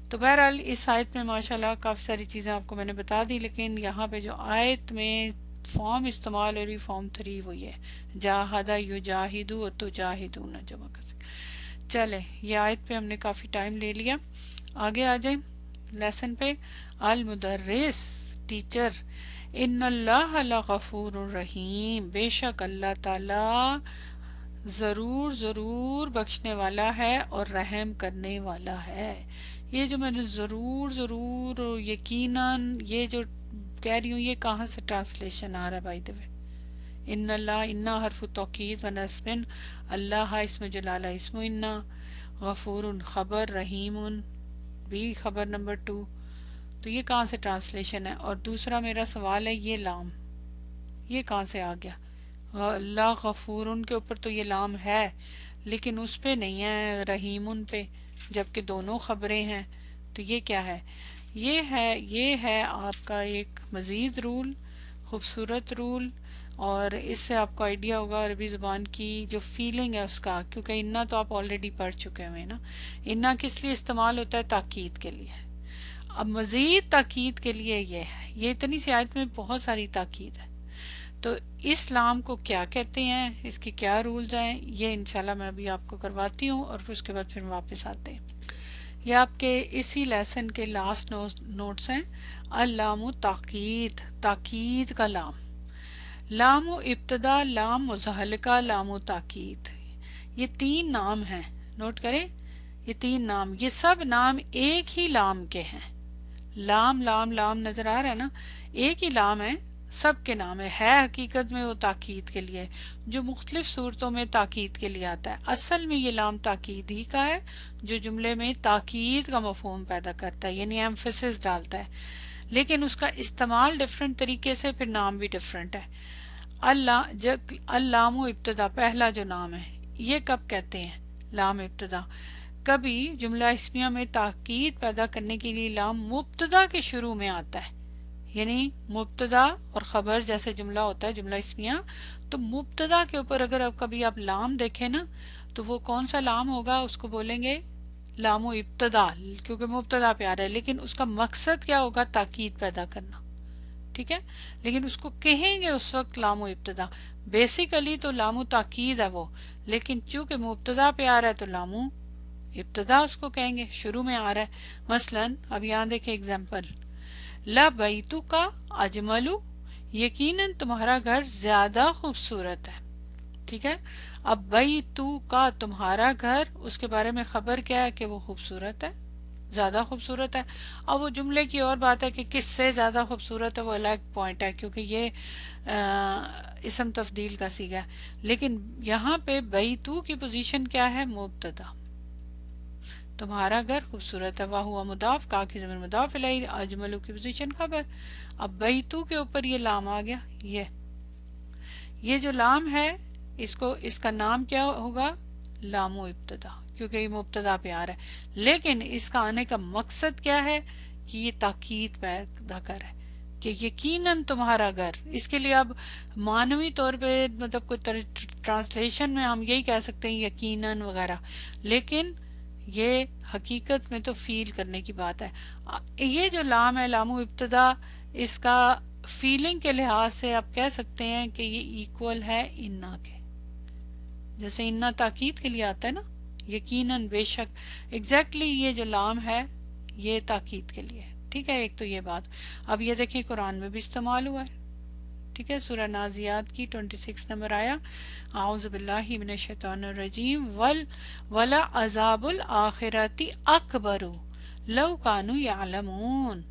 تو بہرحال اس آیت میں ماشاءاللہ کافی ساری چیزیں آپ کو میں نے بتا دی، لیکن یہاں پہ جو آیت میں فارم استعمال ہو رہی فارم 3 وہ یہ ہے جاہدہ یجاہدو و تجاہدون جمع کر سکتے۔ چلے یہ آیت پہ ہم نے کافی ٹائم لے لیا، آگے آ جائیں لیسن پہ۔ المدرس، ٹیچر، ان اللہ لغفور الرحیم، بے شک اللہ تعالی ضرور ضرور بخشنے والا ہے اور رحم کرنے والا ہے۔ یہ جو میں نے ضرور ضرور یقیناً یہ جو کہہ رہی ہوں یہ کہاں سے ٹرانسلیشن آ رہا ہے بائی دا وے؟ ان اللہ انا حرف توکید و نصب، اللہ اسم جلالہ اسم انا، غفور خبر، رحیم بھی خبر نمبر 2. تو یہ کہاں سے ٹرانسلیشن ہے؟ اور دوسرا میرا سوال ہے یہ لام یہ کہاں سے آ گیا؟ اللہ غفور کے اوپر تو یہ لام ہے لیکن اس پہ نہیں ہے رحیم پہ، جبکہ دونوں خبریں ہیں. تو یہ کیا ہے؟ یہ ہے آپ کا ایک مزید رول، خوبصورت رول، اور اس سے آپ کو آئیڈیا ہوگا عربی زبان کی جو فیلنگ ہے اس کا، کیونکہ انا تو آپ آلریڈی پڑھ چکے ہوئے نا. انا کس لیے استعمال ہوتا ہے؟ تاکید کے لیے. اب مزید تاکید کے لیے یہ ہے، یہ اتنی سی آیت میں بہت ساری تاکید ہے. تو اس لام کو کیا کہتے ہیں، اس کے کیا رولز ہیں، یہ انشاءاللہ میں ابھی آپ کو کرواتی ہوں اور پھر اس کے بعد پھر واپس آتے ہیں. یہ آپ کے اسی لیسن کے لاسٹ نوٹس ہیں. اللام تاکید، تاکید کا لام، لام ابتدا، لام مزحلقہ، لام تاکید، یہ 3 نام ہیں. نوٹ کریں یہ 3 نام، یہ سب نام ایک ہی لام کے ہیں. لام لام لام نظر آ رہا ہے نا، ایک ہی لام ہے، سب کے نام ہے حقیقت میں وہ تاکید کے لیے، جو مختلف صورتوں میں تاکید کے لیے آتا ہے. اصل میں یہ لام تاکید ہی کا ہے جو جملے میں تاکید کا مفہوم پیدا کرتا ہے، یعنی ایمفیسس ڈالتا ہے، لیکن اس کا استعمال ڈیفرنٹ طریقے سے، پھر نام بھی ڈیفرنٹ ہے. اللام ابتدا پہلا جو نام ہے یہ کب کہتے ہیں؟ لام ابتدا. کبھی جملہ اسمیہ میں تاکید پیدا کرنے کے لیے لام مبتدا کے شروع میں آتا ہے، یعنی مبتدا اور خبر جیسے جملہ ہوتا ہے جملہ اسمیہ، تو مبتدا کے اوپر اگر کبھی آپ لام دیکھیں نا تو وہ کون سا لام ہوگا؟ اس کو بولیں گے لام و ابتدا، کیونکہ مبتدا پہ آ رہا ہے، لیکن اس کا مقصد کیا ہوگا؟ تاکید پیدا کرنا. ٹھیک ہے، لیکن اس کو کہیں گے اس وقت لام و ابتدا. بیسیکلی تو لام و تاکید ہے وہ، لیکن چونکہ مبتدا پہ آ رہا ہے تو لام و ابتدا اس کو کہیں گے، شروع میں آ رہا ہے. مثلا اب یہاں دیکھیں اگزامپل، لا بیتو کا اجملو، یقیناً تمہارا گھر زیادہ خوبصورت ہے. ٹھیک ہے، اب بیتو کا تمہارا گھر، اس کے بارے میں خبر کیا ہے؟ کہ وہ خوبصورت ہے، زیادہ خوبصورت ہے. اب وہ جملے کی اور بات ہے کہ کس سے زیادہ خوبصورت ہے، وہ الگ پوائنٹ ہے، کیونکہ یہ اسم تفضیل کا صیغہ ہے. لیکن یہاں پہ بیتو کی پوزیشن کیا ہے؟ مبتدا، تمہارا گھر خوبصورت ہے. واہ مضاف، کا کی ضمیر مضاف الیہ، اجملو کی پوزیشن خبر. اب بیتو کے اوپر یہ لام آ گیا. یہ جو لام ہے اس کا نام کیا ہوگا؟ لام و ابتدا، کیونکہ یہ مبتدا پہ آ رہا ہے. لیکن اس کا آنے کا مقصد کیا ہے؟ کہ یہ تاکید پیدا کر ہے کہ یقیناً تمہارا گھر. اس کے لیے اب معنوی طور پہ مطلب کوئی ٹرانسلیشن میں ہم یہی کہہ سکتے ہیں یقیناً وغیرہ، لیکن یہ حقیقت میں تو فیل کرنے کی بات ہے. یہ جو لام ہے لام و ابتدا، اس کا فیلنگ کے لحاظ سے آپ کہہ سکتے ہیں کہ یہ ایکول ہے انا کے، جیسے انا تاکید کے لیے آتا ہے نا، یقیناً، بے شک، ایگزیکٹلی یہ جو لام ہے یہ تاکید کے لیے. ٹھیک ہے، ایک تو یہ بات. اب یہ دیکھیں قرآن میں بھی استعمال ہوا ہے. ٹھیک ہے، سورہ نازیات کی 26 نمبر آیا، اعوذ باللہ من الشیطان الرجیم، ولا عذاب الآخرۃ اکبر لو کانوا یعلمون،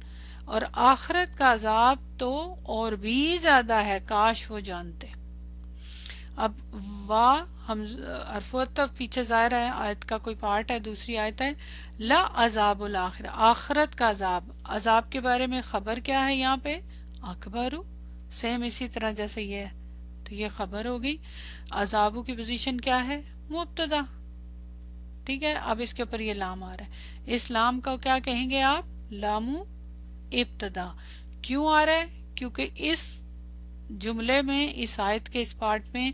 اور آخرت کا عذاب تو اور بھی زیادہ ہے کاش وہ جانتے. اب ہم حرف عطف پیچھے ظاہر ہے، آیت کا کوئی پارٹ ہے، دوسری آیت ہے لا عذاب الآخرہ، آخرت کا عذاب. عذاب کے بارے میں خبر کیا ہے یہاں پہ؟ اکبر، سیم اسی طرح جیسے یہ ہے، تو یہ خبر ہو گئی. عذابو کی پوزیشن کیا ہے؟ مبتدا. ٹھیک ہے، اب اس کے اوپر یہ لام آ رہا ہے، اس لام کا کیا کہیں گے آپ؟ لام ابتدا. کیوں آ رہا ہے؟ کیونکہ اس جملے میں، اس آیت کے اس پارٹ میں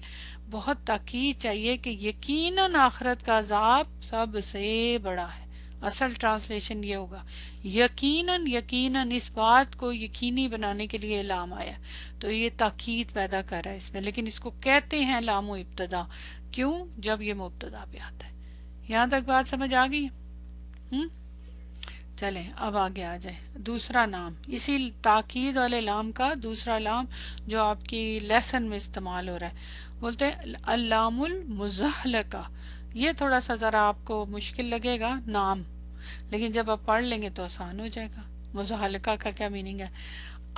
بہت تاکید چاہیے کہ یقیناً آخرت کا عذاب سب سے بڑا ہے. اصل ٹرانسلیشن یہ ہوگا یقیناً، یقیناً، اس بات کو یقینی بنانے کے لیے لام آیا، تو یہ تاکید پیدا کر رہا ہے اس میں، لیکن اس کو کہتے ہیں لام و ابتدا. کیوں؟ جب یہ مبتدا پہ آتا ہے. یہاں تک بات سمجھ آ گئی؟ چلیں اب آگے آ جائیں. دوسرا نام، اسی تاکید والے لام کا دوسرا لام جو آپ کی لیسن میں استعمال ہو رہا ہے، بولتے ہیں اللام المزحلقہ. یہ تھوڑا سا ذرا آپ کو مشکل لگے گا نام. لیکن جب آپ پڑھ لیں گے تو آسان ہو جائے گا۔ مزاحلقہ کا کیا میننگ ہے؟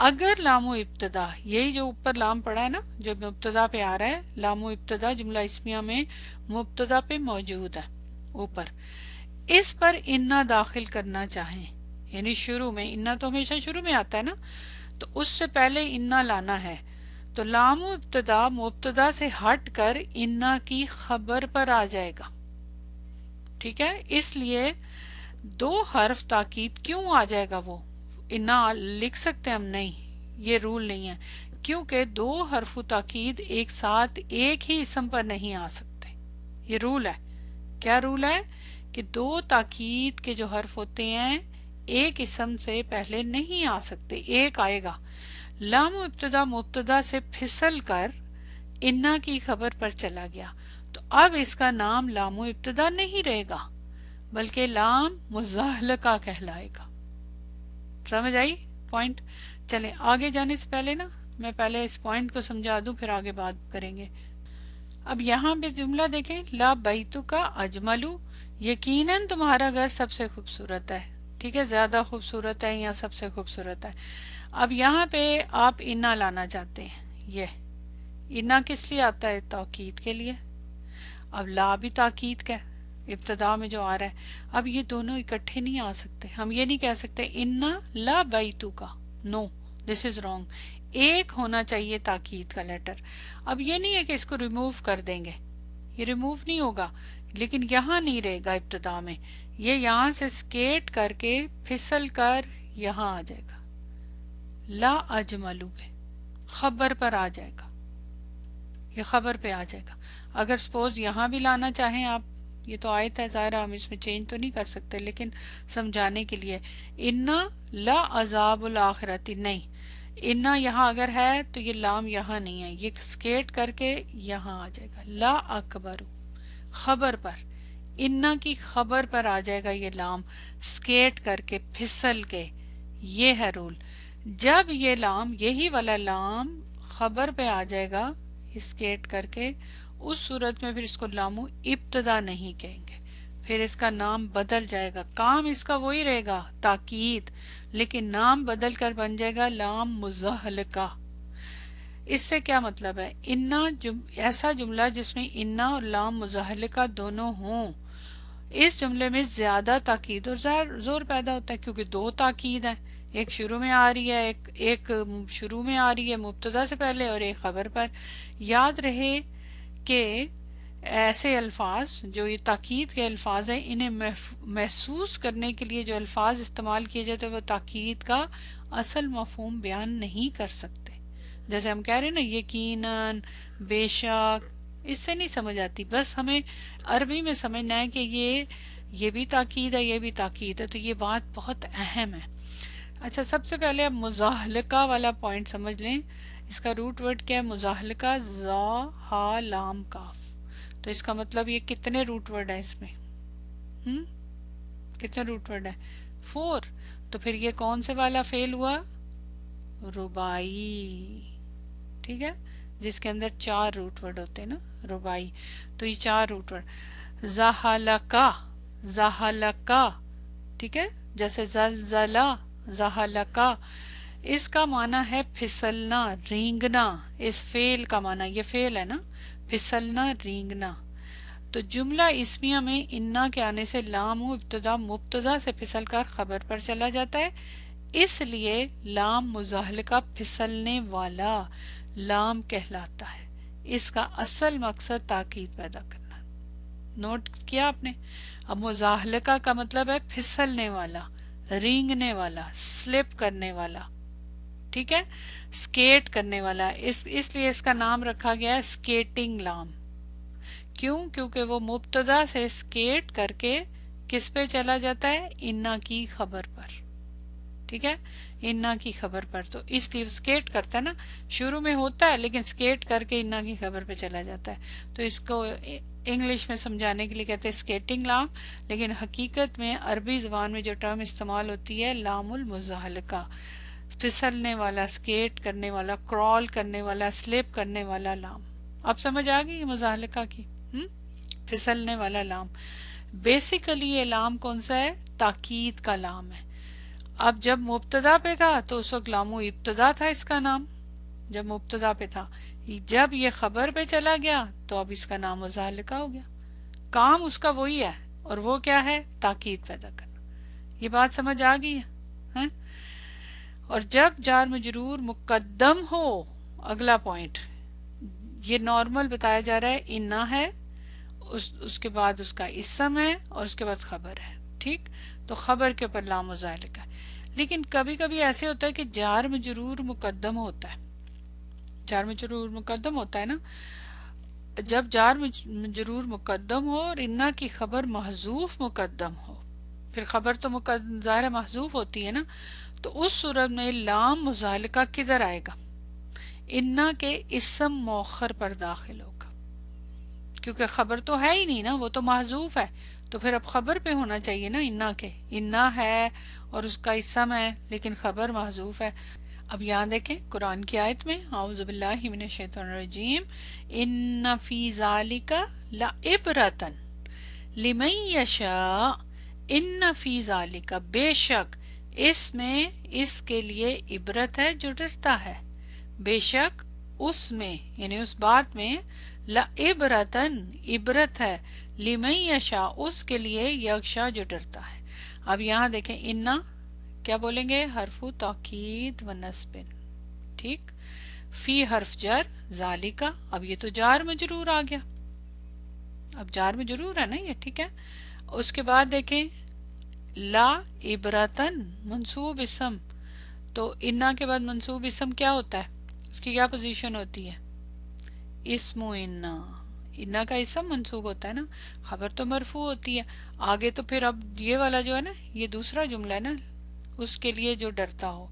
اگر لام و ابتدا، یہی جو اوپر لام پڑا ہے نا جو مبتدا پہ آ رہا ہے، لام و ابتدا جملہ اسمیہ میں مبتدا پہ موجود ہے اوپر، اس پر انا داخل کرنا چاہیں، یعنی شروع میں، انا تو ہمیشہ شروع میں آتا ہے نا، تو اس سے پہلے انا لانا ہے، تو لام و ابتدا مبتدا سے ہٹ کر انا کی خبر پر آ جائے گا، ٹھیک ہے؟ اس لیے دو حرف تاکید کیوں آ جائے گا؟ وہ انا لکھ سکتے ہم؟ نہیں، یہ رول نہیں ہے، کیونکہ دو حرف تاکید ایک ساتھ ایک ہی اسم پر نہیں آ سکتے، یہ رول ہے۔ کیا رول ہے؟ کہ دو تاکید کے جو حرف ہوتے ہیں ایک اسم سے پہلے نہیں آ سکتے، ایک آئے گا۔ لام ابتدا مبتدا سے پھسل کر انا کی خبر پر چلا گیا، تو اب اس کا نام لام ابتدا نہیں رہے گا بلکہ لام مزاحلقہ کہلائے گا۔ سمجھ آئی پوائنٹ؟ چلیں آگے جانے سے پہلے نا میں پہلے اس پوائنٹ کو سمجھا دوں، پھر آگے بات کریں گے۔ اب یہاں پہ جملہ دیکھیں، لا بیتو کا اجملو، یقیناً تمہارا گھر سب سے خوبصورت ہے، ٹھیک ہے، زیادہ خوبصورت ہے یا سب سے خوبصورت ہے۔ اب یہاں پہ آپ انا لانا چاہتے ہیں، یہ انا کس لیے آتا ہے؟ تاکید کے لیے۔ اب لا بھی تاکید کا ابتدا میں جو آ رہا ہے، اب یہ دونوں اکٹھے نہیں آ سکتے، ہم یہ نہیں کہہ سکتے انا لا بیتو کا، نو، دس از رانگ، ایک ہونا چاہیے تاکید کا لیٹر۔ اب یہ نہیں ہے کہ اس کو ریموو کر دیں گے، یہ ریموو نہیں ہوگا، لیکن یہاں نہیں رہے گا ابتدا میں، یہ یہاں سے سکیٹ کر کے پھسل کر یہاں آ جائے گا، لا اجملو پہ، خبر پر آ جائے گا، یہ خبر پہ آ جائے گا۔ اگر سپوز یہاں بھی لانا چاہیں آپ، یہ تو آیت ہے ظاہر، ہم اس میں چینج تو نہیں کر سکتے، لیکن سمجھانے کے لیے انا لا عذاب الاخرتی، نہیں، انا یہاں اگر ہے تو یہ لام یہاں نہیں ہے، یہ سکیٹ کر کے یہاں آ جائے گا، لا اکبر، خبر پر، انا کی خبر پر آ جائے گا یہ لام، سکیٹ کر کے، پھسل کے، یہ ہے رول۔ جب یہ لام، یہی والا لام خبر پہ آ جائے گا اسکیٹ کر کے، اس صورت میں پھر اس کو لام ابتدا نہیں کہیں گے، پھر اس کا نام بدل جائے گا، کام اس کا وہی رہے گا تاکید، لیکن نام بدل کر بن جائے گا لام مزاحلقہ۔ اس سے کیا مطلب ہے؟ انا ایسا جملہ جس میں انا اور لام مزاحلقہ دونوں ہوں، اس جملے میں زیادہ تاکید اور زور پیدا ہوتا ہے، کیونکہ دو تاکید ہیں، ایک شروع میں آ رہی ہے، ایک شروع میں آ رہی ہے مبتدا سے پہلے، اور ایک خبر پر۔ یاد رہے کہ ایسے الفاظ جو یہ تاکید کے الفاظ ہیں، انہیں محسوس کرنے کے لیے جو الفاظ استعمال کیے جاتے ہیں وہ تاکید کا اصل مفہوم بیان نہیں کر سکتے۔ جیسے ہم کہہ رہے ہیں نا یقیناً، بے شک، اس سے نہیں سمجھ آتی، بس ہمیں عربی میں سمجھنا ہے کہ یہ بھی تاکید ہے، یہ بھی تاکید ہے، تو یہ بات بہت اہم ہے۔ اچھا، سب سے پہلے اب مزاحلقہ والا پوائنٹ سمجھ لیں، اس کا روٹ ورڈ کیا ہے؟ مزاحلقہ، زا ہا لام کاف، تو اس کا مطلب یہ کتنے روٹ ورڈ ہے اس میں؟ کتنے روٹ ورڈ ہے؟ 4۔ تو پھر یہ کون سے والا فعل ہوا؟ ربائی، ٹھیک ہے، جس کے اندر 4 روٹ ورڈ ہوتے ہیں نا، ربائی، تو یہ 4 روٹ ورڈ۔ زحلقہ، زحلقہ، ٹھیک ہے، جیسے زلزلہ، زحلقہ، اس کا معنی ہے پھسلنا، رینگنا، اس فعل کا معنی، یہ فعل ہے نا، پھسلنا، رینگنا۔ تو جملہ اسمیہ میں انا کے آنے سے لام و ابتدا مبتدا سے پھسل کر خبر پر چلا جاتا ہے، اس لیے لام مزاحلقہ پھسلنے والا لام کہلاتا ہے۔ اس کا اصل مقصد تاکید پیدا کرنا۔ نوٹ کیا آپ نے؟ اب مزاحلقہ کا مطلب ہے پھسلنے والا، رینگنے والا، سلپ کرنے والا، ٹھیک ہے، سکیٹ کرنے والا، اس لیے اس کا نام رکھا گیا ہے سکیٹنگ لام۔ کیوں؟ کیونکہ وہ مبتدا سے سکیٹ کر کے کس پہ چلا جاتا ہے؟ انا کی خبر پر، ٹھیک ہے، انا کی خبر پر، تو اس لیے سکیٹ کرتا ہے نا، شروع میں ہوتا ہے لیکن سکیٹ کر کے انا کی خبر پہ چلا جاتا ہے، تو اس کو انگلش میں سمجھانے کے لیے کہتے ہیں سکیٹنگ لام، لیکن حقیقت میں عربی زبان میں جو ٹرم استعمال ہوتی ہے لام المزاحلقہ، پھسلنے والا، سکیٹ کرنے والا، کرال کرنے والا، سلپ کرنے والا لام۔ اب سمجھ آ گئی مزاحلقہ کی؟ پھسلنے والا لام۔ بیسیکلی یہ لام کون سا ہے؟ تاکید کا لام ہے. اب جب مبتدا پہ تھا تو اس وقت لام ابتدا تھا اس کا نام، جب مبتدا پہ تھا. جب یہ خبر پہ چلا گیا تو اب اس کا نام مزالقہ ہو گیا. کام اس کا وہی ہے، اور وہ کیا ہے؟ تاکید پیدا کرنا. یہ بات سمجھ آ گئی ہے؟ اور جب جار مجرور مقدم ہو، اگلا پوائنٹ یہ نارمل بتایا جا رہا ہے، انا ہے، اس کے بعد اس کا اسم ہے، اور اس کے بعد خبر ہے. ٹھیک، تو خبر کے اوپر لام مزالقہ ہے. لیکن کبھی کبھی ایسے ہوتا ہے کہ جار مجرور مقدم ہوتا ہے. جار مجرور مقدم ہوتا ہے نا. جب جار مجرور مقدم ہو اور انا کی خبر محذوف مقدم ہو، پھر خبر تو ظاہر محذوف ہوتی ہے نا، تو اس صورت میں لام مزالقہ کدھر آئے گا؟ انا کے اسم مؤخر پر داخل ہوگا، کیونکہ خبر تو ہے ہی نہیں نا، وہ تو محذوف ہے. تو پھر اب خبر پہ ہونا چاہیے نا انا کے. انا ہے اور اس کا اسم ہے لیکن خبر محذوف ہے. اب یہاں دیکھیں قرآن کی آیت میں اعوذ باللہ من الشیطان الرجیم ان فی ذالک لعبرۃ لمن یشاء. ان فی ذالک، بے شک اس میں، اس کے لیے عبرت ہے جو ڈرتا ہے. بے شک اس میں، یعنی اس بات میں، لعبرۃ، عبرت ہے، لمن یشاء، اس کے لیے، یخشا جو ڈرتا ہے. اب یہاں دیکھیں انا کیا بولیں گے؟ حرف تاکید و نصب. ٹھیک، فی حرف جر، ذالکا، اب یہ تو جار مجرور آ گیا، اب جار مجرور ہے نا یہ. ٹھیک ہے، اس کے بعد دیکھیں لا عبرتن منصوب اسم. تو انا کے بعد منصوب اسم کیا ہوتا ہے؟ اس کی کیا پوزیشن ہوتی ہے؟ اسم انا. انا کا اسم منصوب ہوتا ہے نا، خبر تو مرفوع ہوتی ہے. آگے تو پھر اب یہ والا جو ہے نا، یہ دوسرا جملہ ہے نا، اس کے لیے جو ڈرتا ہو.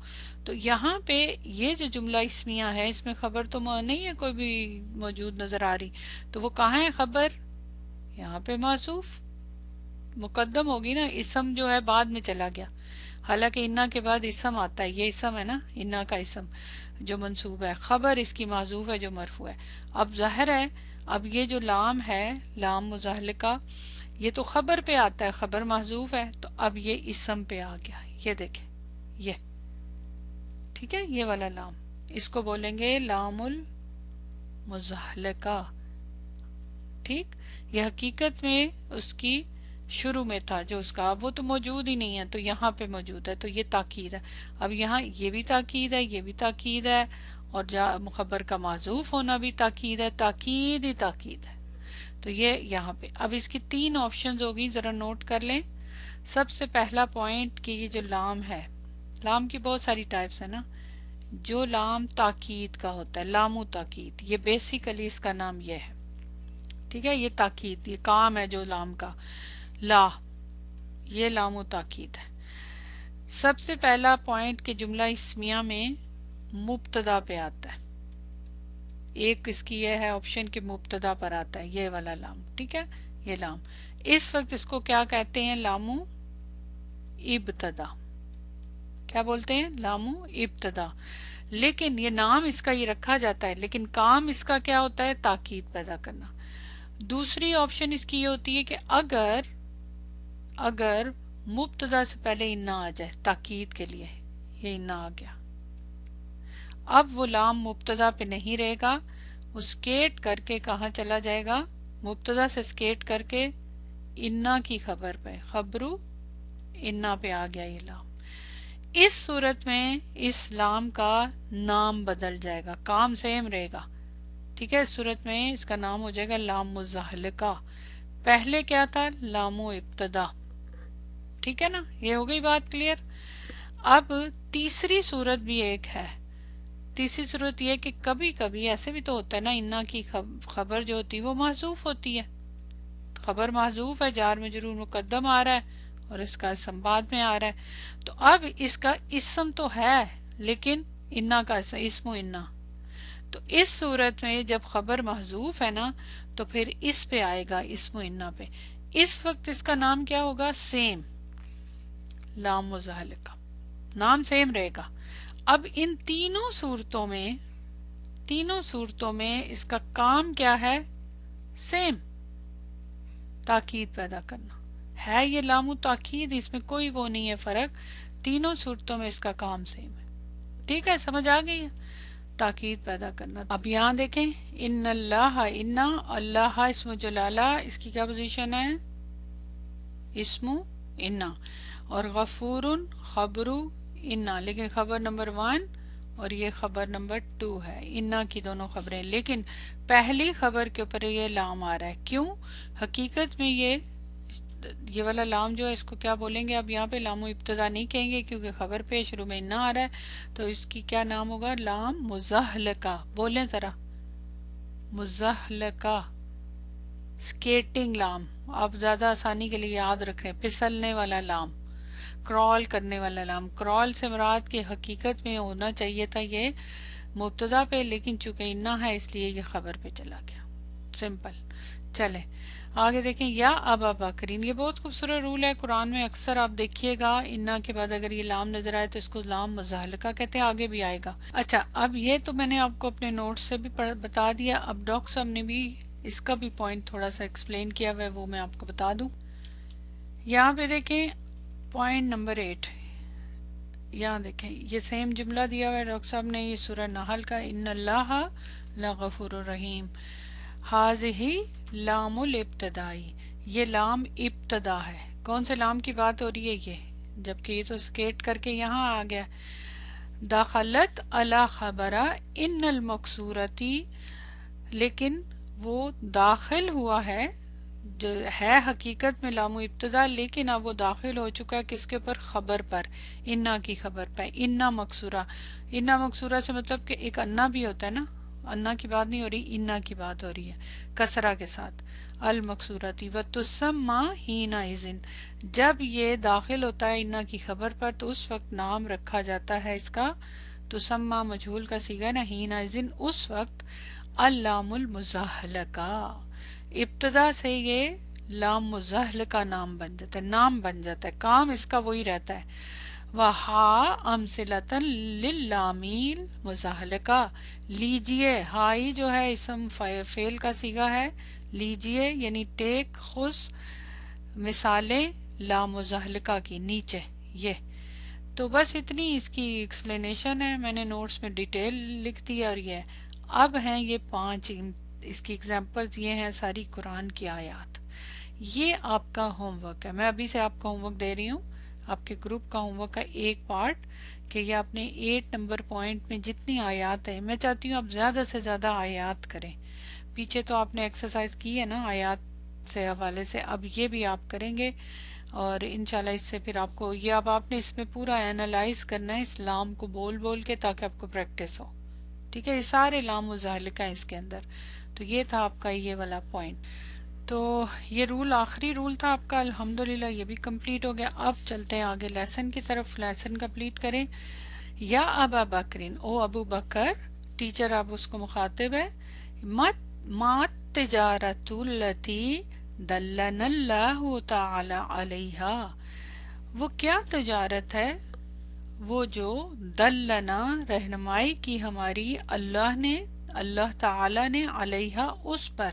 تو یہاں پہ یہ جو جملہ اسمیہ ہے اس میں خبر تو نہیں ہے کوئی بھی موجود نظر آ رہی، تو وہ کہاں ہے خبر؟ یہاں پہ معصوف مقدم ہوگی نا، اسم جو ہے بعد میں چلا گیا. حالانکہ انا کے بعد اسم آتا ہے، یہ اسم ہے نا، انا کا اسم جو منصوب ہے، خبر اس کی معذوف ہے جو مرفوع ہے. اب ظاہر ہے اب یہ جو لام ہے، لام مزالقہ، یہ تو خبر پہ آتا ہے، خبر محذوف ہے، تو اب یہ اسم پہ آ گیا. یہ دیکھیں یہ، ٹھیک ہے، یہ والا لام، اس کو بولیں گے لام المزالقہ. ٹھیک، یہ حقیقت میں اس کی شروع میں تھا جو اس کا، اب وہ تو موجود ہی نہیں ہے، تو یہاں پہ موجود ہے، تو یہ تاکید ہے. اب یہاں یہ بھی تاکید ہے، یہ بھی تاکید ہے، اور خبر کا معذوف ہونا بھی تاکید ہے، تاکید ہی تاکید ہے. تو یہ یہاں پہ اب اس کی 3 آپشنز ہوگی، ذرا نوٹ کر لیں. سب سے پہلا پوائنٹ کہ یہ جو لام ہے، لام کی بہت ساری ٹائپس ہیں نا. جو لام تاکید کا ہوتا ہے، لام تاکید، یہ بیسیکلی اس کا نام یہ ہے. ٹھیک ہے، یہ تاکید، یہ کام ہے جو لام کا، لا، یہ لام و تاکید ہے. سب سے پہلا پوائنٹ کہ جملہ اسمیہ میں مبتدا پہ آتا ہے. ایک اس کی یہ ہے آپشن کہ مبتدا پر آتا ہے یہ والا لام. ٹھیک ہے، یہ لام اس وقت اس کو کیا کہتے ہیں؟ لام ابتدا. کیا بولتے ہیں؟ لام ابتدا. لیکن یہ نام اس کا یہ رکھا جاتا ہے، لیکن کام اس کا کیا ہوتا ہے؟ تاکید پیدا کرنا. دوسری آپشن اس کی یہ ہوتی ہے کہ اگر مبتدا سے پہلے انا آ جائے تاکید کے لیے، یہ انا آ گیا، اب وہ لام مبتدا پہ نہیں رہے گا، وہ سکیٹ کر کے کہاں چلا جائے گا؟ مبتدا سے سکیٹ کر کے انا کی خبر پہ، خبرو انا پہ آ گیا یہ لام. اس صورت میں اس لام کا نام بدل جائے گا، کام سیم رہے گا. ٹھیک ہے، اس صورت میں اس کا نام ہو جائے گا لام مزالقہ. پہلے کیا تھا؟ لام ابتدا. ٹھیک ہے نا، یہ ہو گئی بات کلیئر. اب تیسری صورت بھی ایک ہے. تیسری صورت یہ کہ کبھی کبھی ایسے بھی تو ہوتا ہے نا، انا کی خبر جو ہوتی ہے وہ محذوف ہوتی ہے، خبر محذوف ہے، جار مجرور مقدم آ رہا ہے اور اس کا اسم بعد میں آ رہا ہے. تو اب اس کا اسم تو ہے لیکن انا کا اسم انا. تو اس صورت میں جب خبر محذوف ہے نا تو پھر اس پہ آئے گا، اسم انا پہ. اس وقت اس کا نام کیا ہوگا؟ سیم، لام مزالقہ، نام سیم رہے گا. اب ان تینوں صورتوں میں اس کا کام کیا ہے؟ سیم، تاکید پیدا کرنا. ہے یہ لام تاکید، اس میں کوئی وہ نہیں ہے فرق، تینوں صورتوں میں اس کا کام سیم ہے. ٹھیک ہے، سمجھ آ گئی ہے؟ تاکید پیدا کرنا. اب یہاں دیکھیں ان اللہ، انا اللہ اسم جلالہ، اس کی کیا پوزیشن ہے؟ اسم انا. اور غفور خبر انا، لیکن خبر نمبر 1 اور یہ خبر نمبر 2 ہے، انا کی دونوں خبریں، لیکن پہلی خبر کے اوپر یہ لام آ رہا ہے. کیوں؟ حقیقت میں یہ والا لام جو ہے اس کو کیا بولیں گے؟ اب یہاں پہ لام و ابتدا نہیں کہیں گے کیونکہ خبر پہ شروع میں انا آ رہا ہے، تو اس کی کیا نام ہوگا؟ لام مزحلقہ. بولیں ذرا، مزحلقہ، سکیٹنگ لام. آپ زیادہ آسانی کے لیے یاد رکھ رہے ہیں، پھسلنے والا لام، کرال کرنے والا لام. کرال سے مراد کی حقیقت میں ہونا چاہیے تھا یہ مبتدا پہ، لیکن چونکہ انا ہے اس لیے یہ خبر پہ چلا گیا. سمپل. چلیں آگے دیکھیں، یا ابا بکرین. یہ بہت خوبصورت رول ہے قرآن میں، اکثر آپ دیکھیے گا انا کے بعد اگر یہ لام نظر آئے تو اس کو لام مزحلقہ کہتے ہیں، آگے بھی آئے گا. اچھا، اب یہ تو میں نے آپ کو اپنے نوٹس سے بھی بتا دیا. اب ڈاکٹر صاحب نے بھی اس کا بھی پوائنٹ تھوڑا سا ایکسپلین کیا ہوا ہے، وہ میں آپ کو بتا دوں. یہاں پہ دیکھیں پوائنٹ نمبر 8، یہاں دیکھیں یہ سیم جملہ دیا ہوا ہے ڈاکٹر صاحب نے، یہ سورہ نحل کا، ان اللہ لغفور الرحیم. حاذہ لام الابتدائی، یہ لام ابتدا ہے. کون سے لام کی بات ہو رہی ہے؟ یہ، جبکہ یہ تو سکیٹ کر کے یہاں آ گیا. داخلت علی خبرہ ان المکسورتی، لیکن وہ داخل ہوا ہے، جو ہے حقیقت میں لام ابتدا، لیکن اب وہ داخل ہو چکا ہے کس کے اوپر؟ خبر پر، انا کی خبر پر. انا مکسورہ، انا مکسورہ سے مطلب کہ ایک انا بھی ہوتا ہے نا، انا کی بات نہیں ہو رہی، انا کی بات ہو رہی ہے کسرہ کے ساتھ. المکسورتی وتسمى حینئذ، جب یہ داخل ہوتا ہے انا کی خبر پر تو اس وقت نام رکھا جاتا ہے اس کا، تسمى مجہول کا صیغہ نا، حینئذ اس وقت، اللام المزحلقہ، ابتدا سے یہ لام مزحلقہ نام بن جاتا ہے، نام بن جاتا ہے، کام اس کا وہی رہتا ہے. وہا امثلۃ لللامیل مزحلقہ، لیجئے، ہائی جو ہے اسم فعل کا صیغہ ہے، لیجئے یعنی ٹیک، خذ، مثالیں لام مزحلقہ کی نیچے یہ. تو بس اتنی اس کی ایکسپلینیشن ہے، میں نے نوٹس میں ڈیٹیل لکھ دی. اور یہ اب ہیں یہ 5 اس کی ایگزامپلز، یہ ہیں ساری قرآن کی آیات. یہ آپ کا ہوم ورک ہے، میں ابھی سے آپ کو ہوم ورک دے رہی ہوں، آپ کے گروپ کا ہوم ورک کا ایک پارٹ، کہ یہ اپنے 8 نمبر پوائنٹ میں جتنی آیات ہیں، میں چاہتی ہوں آپ زیادہ سے زیادہ آیات کریں. پیچھے تو آپ نے ایکسرسائز کی ہے نا آیات سے حوالے سے، اب یہ بھی آپ کریں گے، اور انشاءاللہ اس سے پھر آپ کو یہ آپ نے اس میں پورا اینالائز کرنا ہے اس لام کو بول بول کے، تاکہ آپ کو پریکٹس ہو. ٹھیک ہے، یہ سارے لام مزحلقہ ہیں اس کے اندر. تو یہ تھا آپ کا یہ والا پوائنٹ. تو یہ رول آخری رول تھا آپ کا، الحمدللہ یہ بھی کمپلیٹ ہو گیا. اب چلتے ہیں آگے لیسن کی طرف، لیسن کمپلیٹ کریں. یا ابا بکرین، او ابو بکر، ٹیچر آپ اس کو مخاطب ہے، ما تجارت التی دلنا اللہ تعالی علیہا، وہ کیا تجارت ہے وہ جو دلنا رہنمائی کی ہماری اللہ تعالی نے علیہا اس پر،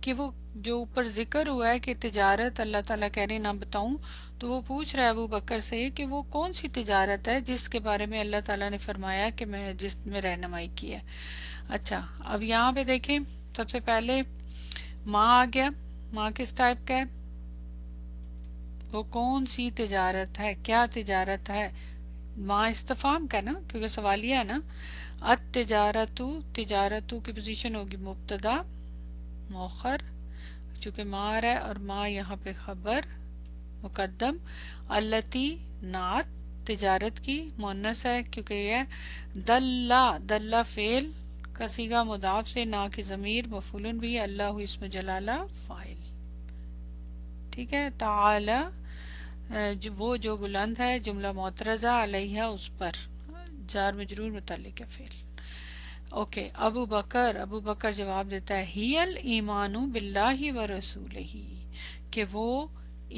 کہ وہ جو اوپر ذکر ہوا ہے کہ تجارت اللہ تعالیٰ کہہ رہے نہ بتاؤں، تو وہ پوچھ رہا ہے ابو بکر سے کہ وہ کون سی تجارت ہے جس کے بارے میں اللہ تعالیٰ نے فرمایا کہ میں جس میں رہنمائی کی ہے. اچھا، اب یہاں پہ دیکھیں سب سے پہلے ماں آ گیا. ماں کس ٹائپ کا ہے؟ وہ کون سی تجارت ہے، کیا تجارت ہے؟ ماں استفہام کا نا، کیونکہ سوالیہ ہے نا. تجارتو کی پوزیشن ہوگی مبتدا مؤخر، چونکہ ماں آ رہا ہے، اور ماں یہاں پہ خبر مقدم. التی نعت تجارت کی مؤنث ہے کیونکہ یہ دلہ فعل کا صیغہ مضاف سے، نا کی ضمیر مفعول بھی، اللہ اسم جلالہ فاعل. ٹھیک ہے. تعالی وہ جو بلند ہے، جملہ معترضہ، علیہ اس پر، جار مجرور متعلق ہے فعل. اوکے. ابو بکر جواب دیتا ہے، ہی الایمان باللہ ورسولہ، کہ وہ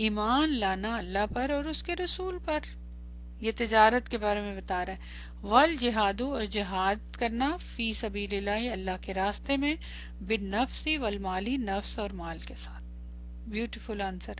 ایمان لانا اللہ پر اور اس کے رسول پر. یہ تجارت کے بارے میں بتا رہا ہے. والجہاد، اور جہاد کرنا، فی سبیل اللہ اللہ کے راستے میں، بالنفس والمالی، نفس اور مال کے ساتھ. Beautiful answer.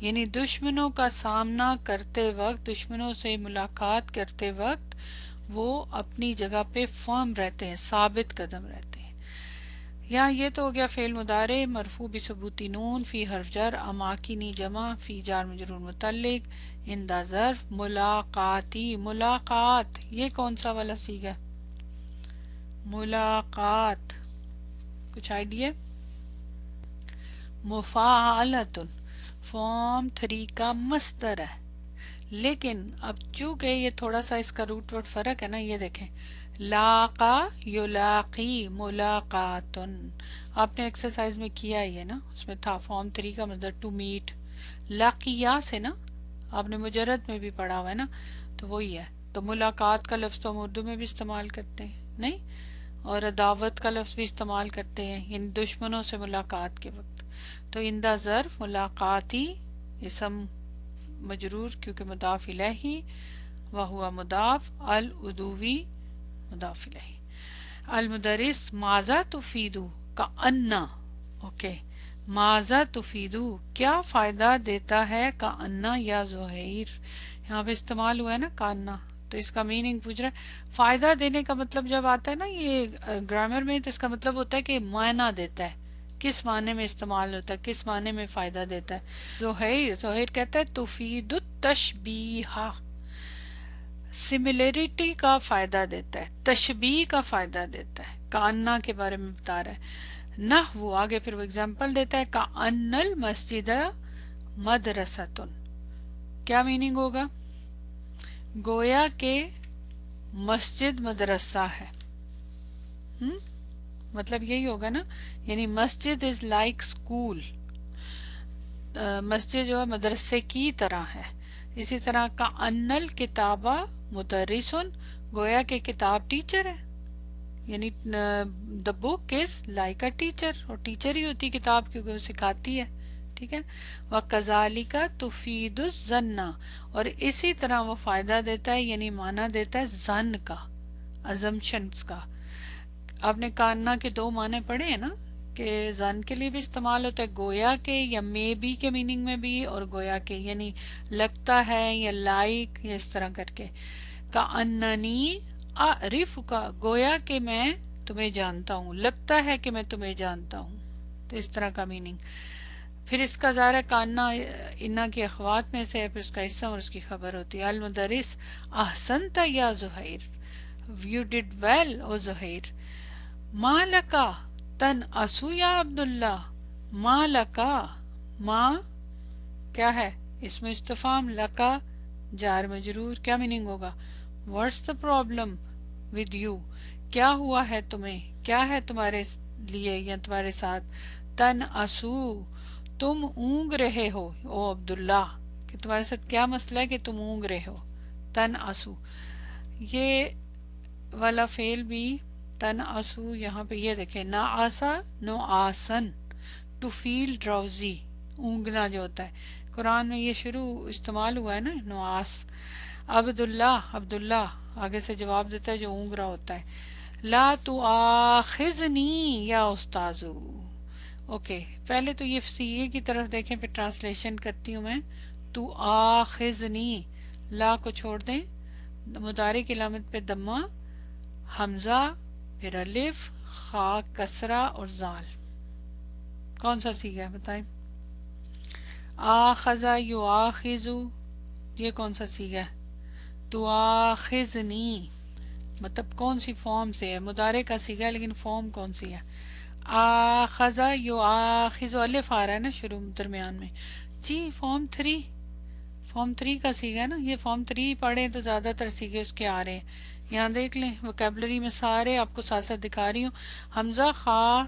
یعنی دشمنوں کا سامنا کرتے وقت، دشمنوں سے ملاقات کرتے وقت وہ اپنی جگہ پہ فرم رہتے ہیں، ثابت قدم رہتے ہیں۔ یہاں یہ تو ہو گیا فعل مضارع مرفوع بثبوتی نون، فی حرف جر، اماکنی جمع، فی جار مجرور متعلق، اندہ ظرف، ملاقاتی، ملاقات یہ کون سا والا صیغہ؟ ملاقات، کچھ آئیڈیا؟ مفاعلتن فارم 3 کا مصدر ہے، لیکن اب چونکہ یہ تھوڑا سا اس کا روٹ ورڈ فرق ہے نا، یہ دیکھیں لاقا یلاقی ملاقاتن، آپ نے ایکسرسائز میں کیا ہی ہے نا، اس میں تھا فارم 3 کا مصدر ٹو میٹ، لاقیہ سے نا، آپ نے مجرد میں بھی پڑھا ہوا ہے نا، تو وہی ہے۔ تو ملاقات کا لفظ تو ہم اردو میں بھی استعمال کرتے ہیں نہیں، اور عداوت کا لفظ بھی استعمال کرتے ہیں ان دشمنوں سے ملاقات کے وقت۔ تو اندہ ظرف ملاقاتی اسم مجرور کیونکہ مضاف الیہ، وہوا مضاف، العدوی مضاف الیہ۔ المدرس ماذا تفیدو کا انا، اوکے، ماذا تفیدو کیا فائدہ دیتا ہے کا انا یا زہیر، یہاں پہ استعمال ہوا ہے نا کا انا، تو اس کا میننگ پوچھ رہا ہے۔ فائدہ دینے کا مطلب جب آتا ہے نا یہ گرامر میں، تو اس کا مطلب ہوتا ہے کہ معنی دیتا ہے، کس معنی میں استعمال ہوتا ہے، کس معنی میں فائدہ دیتا ہے۔ زہیر کہتا ہے تفید التشبیہ، سملیرٹی کا فائدہ دیتا ہے، تشبیہ کا فائدہ دیتا ہے، کاننا کے بارے میں بتا رہا ہے۔ نہ وہ آگے پھر وہ اگزامپل دیتا ہے کأن المسجد مدرستن، کیا میننگ ہوگا؟ گویا کہ مسجد مدرسہ ہے، مطلب یہی ہوگا نا، یعنی مسجد از لائک اسکول، مسجد جو ہے مدرسے کی طرح ہے۔ اسی طرح کأن الکتابہ مدرسن، گویا کہ کتاب ٹیچر ہے، یعنی the book is like a teacher، اور ٹیچر ہی ہوتی کتاب کیونکہ وہ سکھاتی ہے، ٹھیک ہے۔ وَكَذَلِكَ تُفِيدُ الظَّنَّ، اور اسی طرح وہ فائدہ دیتا ہے، یعنی معنی دیتا ہے ظن کا، assumptions کا۔ آپ نے کاننا کے دو معنی پڑھے ہیں نا، کہ ظن کے لیے بھی استعمال ہوتا ہے گویا کے یا مے بی کے میننگ میں بھی، اور گویا کے یعنی لگتا ہے یا لائک یا اس طرح کر کے۔ کأننی اعرفک، گویا کہ میں تمہیں جانتا ہوں، لگتا ہے کہ میں تمہیں جانتا ہوں، تو اس طرح کا میننگ۔ پھر اس کا ظاہر ہے کاننا انا کی اخوات میں سے، پھر اس کا حصہ اور اس کی خبر ہوتی ہے۔ المدرس احسنت یا زہیر، you did well او زہیر۔ ما لکا تن اسو یا عبداللہ، ما لکا، ما کیا ہے؟ اسم استفہام، لکا جار مجرور، کیا میننگ ہوگا؟ what's the problem with you، کیا ہوا ہے تمہیں، کیا ہے تمہارے لیے یا تمہارے ساتھ؟ تن اسو، تم اونگ رہے ہو او عبداللہ، کہ تمہارے ساتھ کیا مسئلہ ہے کہ تم اونگ رہے ہو؟ تن اسو، یہ والا فعل بھی تن اسو، یہاں پہ یہ دیکھیں نا آسا نو آسن، ٹو فیل ڈراؤزی، اونگنا جو ہوتا ہے، قرآن میں یہ شروع استعمال ہوا ہے نا نواس۔ عبداللہ، عبداللہ آگے سے جواب دیتا ہے جو اونگ رہا ہوتا ہے۔ لا تؤاخذنی یا استاذو، اوکے، پہلے تو یہ سیغے کی طرف دیکھیں پھر ٹرانسلیشن کرتی ہوں میں۔ تؤاخذنی، لا کو چھوڑ دیں، مضارع کی علامت پہ دمہ، حمزہ، پھر الف، خا کسرہ اور زال، کون سا سیغہ ہے بتائیں؟ آخذ یؤاخذ، یہ کون سا سیغہ ہے؟ تؤاخذنی، مطلب کون سی فارم سے ہے؟ مضارع کا سیغہ ہے لیکن فارم کون سی ہے؟ آخذ یؤاخذ، الف آ رہا ہے نا شروع درمیان میں، جی فارم 3، فارم 3 کا سیغہ ہے نا، یہ فارم 3 پڑھیں تو زیادہ تر سیغے اس کے آ رہے ہیں، یہاں دیکھ لیں وکیبلری میں سارے آپ کو ساتھ ساتھ دکھا رہی ہوں۔ حمزہ، خا،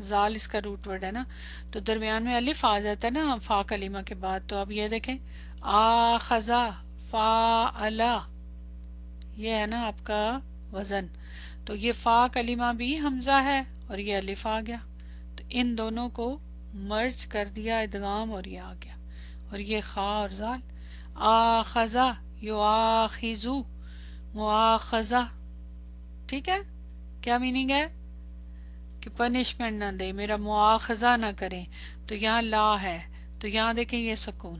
زال اس کا روٹ ورڈ ہے نا، تو درمیان میں الف آ جاتا ہے نا فا کلمہ کے بعد، تو اب یہ دیکھیں آخذا فاعلا، یہ ہے نا آپ کا وزن، تو یہ فا کلمہ بھی حمزہ ہے اور یہ الف آ گیا، تو ان دونوں کو مرج کر دیا ادغام اور یہ آ گیا، اور یہ خا اور زال۔ آخذا یؤاخذو، مواخذہ، ٹھیک ہے، کیا میننگ ہے؟ کہ پنشمنٹ نہ دے، میرا مواخذہ نہ کریں، تو یہاں لا ہے، تو یہاں دیکھیں یہ سکون،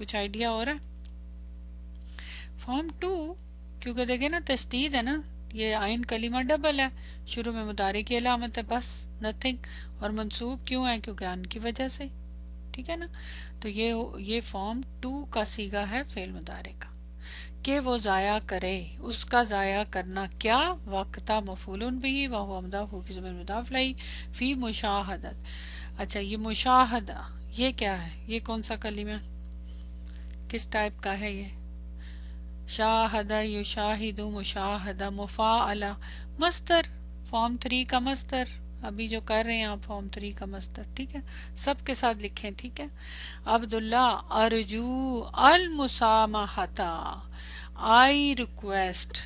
کچھ آئیڈیا ہو رہا ہے؟ فارم 2 کیونکہ دیکھیں نا تشدید ہے نا، یہ آئین کلمہ ڈبل ہے، شروع میں مضارع کی علامت ہے بس، نتھنگ، اور منصوب کیوں ہے؟ کیونکہ ان کی وجہ سے، ٹھیک ہے نا. تو یہ فارم 2 کا صیغہ ہے فعل مضارع کا، کہ وہ ضائع کرے، اس کا ضائع کرنا کیا، وقتا مفعول بھی وہو مضاف کی ضمیر مضاف الیہ فی مشاہدت. اچھا یہ مشاہدہ یہ کیا ہے؟ یہ کون سا کلمہ کس ٹائپ کا ہے؟ یہ شاہدہ، یشاہد، مشاہدہ، مفاعلہ، مصدر، فارم 3 کا مصدر، ابھی جو کر رہے ہیں آپ فارم 3 کا مصدر، ٹھیک ہے، سب کے ساتھ لکھیں، ٹھیک ہے. عبداللہ ارجو المسامحۃ، آئی ریکویسٹ،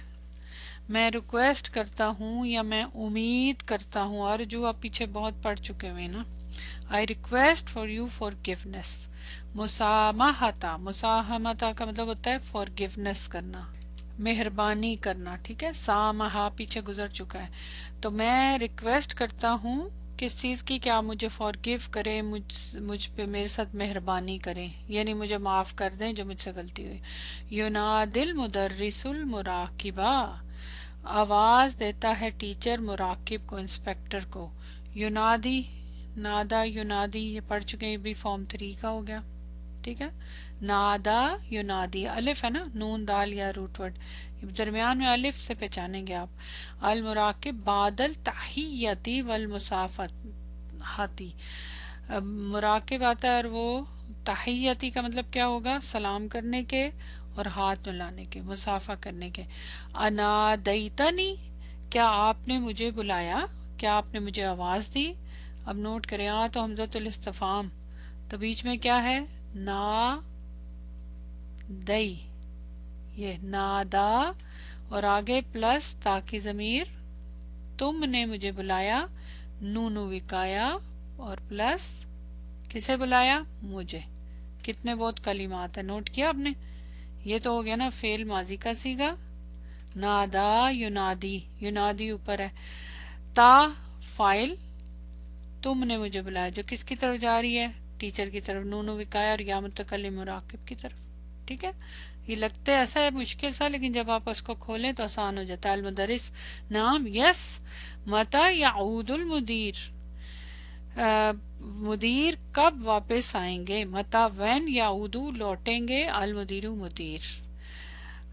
میں ریکویسٹ کرتا ہوں یا میں امید کرتا ہوں، ارجو آپ پیچھے بہت پڑھ چکے ہوئے نا. I request for you forgiveness. مسامحتا، مسامحتا کا مطلب ہوتا ہے forgiveness کرنا، مہربانی کرنا، ٹھیک ہے. سامحہ پیچھے گزر چکا ہے، تو میں ریکویسٹ کرتا ہوں کس چیز کی؟ کہ آپ مجھے فارگیو کریں، مجھ پہ میرے ساتھ مہربانی کریں، یعنی مجھے معاف کر دیں جو مجھ سے غلطی ہوئی. ینادی المدرس المراقبہ، آواز دیتا ہے ٹیچر مراقب کو، انسپیکٹر کو. ینادی، نادا، ینادی، یہ پڑھ چکے ہیں، یہ بھی فارم 3 کا ہو گیا، ٹھیک ہے. نادا ینادی، الف ہے نا، نون دال یا روٹ ورڈ، درمیان میں الف سے پہچانیں گے آپ. المراقب بعد التحیتی والمصافحتی، مراقب آتا ہے اور وہ تحیتی کا مطلب کیا ہوگا؟ سلام کرنے کے اور ہاتھ ملانے کے، مصافحہ کرنے کے. انادیتنی، کیا آپ نے مجھے بلایا، کیا آپ نے مجھے آواز دی. اب نوٹ کریں، تو حمزۃ الاستفہام، تو بیچ میں کیا ہے؟ نا دئی، یہ نادا، اور آگے پلس تا کی ضمیر، تم نے مجھے بلایا، نونو وکایا، اور پلس کسے بلایا؟ مجھے. کتنے بہت کلمات ہیں، نوٹ کیا آپ نے؟ یہ تو ہو گیا نا فعل ماضی کا صیغہ، نادا ینادی، ینادی اوپر ہے، تا فاعل، تم نے مجھے بلایا جو کس کی طرف جا رہی ہے؟ ٹیچر کی طرف، نونو وکایا اور یا متکلم مراقب کی طرف، ٹھیک ہے. یہ لگتا ہے ایسا ہے مشکل سا، لیکن جب آپ اس کو کھولیں تو آسان ہو جاتا ہے. المدرس نام، یس. متی یعود المدیر، مدیر کب واپس آئیں گے؟ متا وین یعودو لوٹیں گے، المدیر مدیر.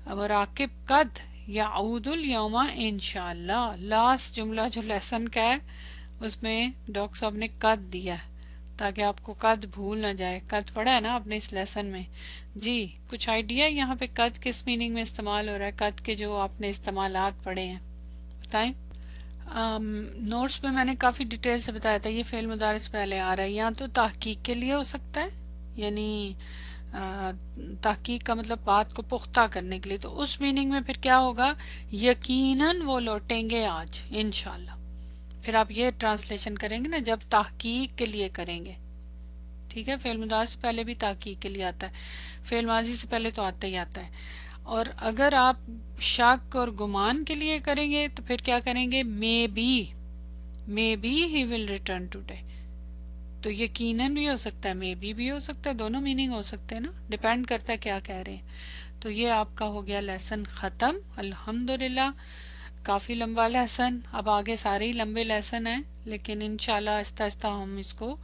مراقب قد یعود الیوم انشاءاللہ، لاسٹ جملہ جو لیسن کا ہے اس میں ڈاکٹر صاحب نے قد دیا ہے تاکہ آپ کو قد بھول نہ جائے. قد پڑھا ہے نا آپ نے اس لیسن میں؟ جی کچھ آئیڈیا یہاں پہ قد کس میننگ میں استعمال ہو رہا ہے؟ قد کے جو آپ نے استعمالات پڑھے ہیں بتائیں. نوٹس میں نے کافی ڈیٹیل سے بتایا تھا. یہ فعل مضارع سے پہلے آ رہا ہے، یا تو تحقیق کے لیے ہو سکتا ہے، یعنی تحقیق کا مطلب بات کو پختہ کرنے کے لیے، تو اس میننگ میں پھر کیا ہوگا؟ یقیناً وہ لوٹیں گے آج انشاءاللہ. پھر آپ یہ ٹرانسلیشن کریں گے نا جب تحقیق کے لیے کریں گے، ٹھیک ہے. فعل مضارع سے پہلے بھی تحقیق کے لیے آتا ہے، فعل ماضی سے پہلے تو آتا ہی آتا ہے. اور اگر آپ شک اور گمان کے لیے کریں گے تو پھر کیا کریں گے؟ May be he will return today, تو یقیناً بھی ہو سکتا ہے، مے بی بھی ہو سکتا ہے، دونوں میننگ ہو سکتے ہیں نا، ڈیپینڈ کرتا ہے کیا کہہ رہے ہیں. تو یہ آپ کا ہو گیا لیسن ختم الحمدللہ. کافی لمبا لیسن، اب آگے سارے ہی لمبے لیسن ہیں، لیکن انشاءاللہ آہستہ آہستہ ہم اس کو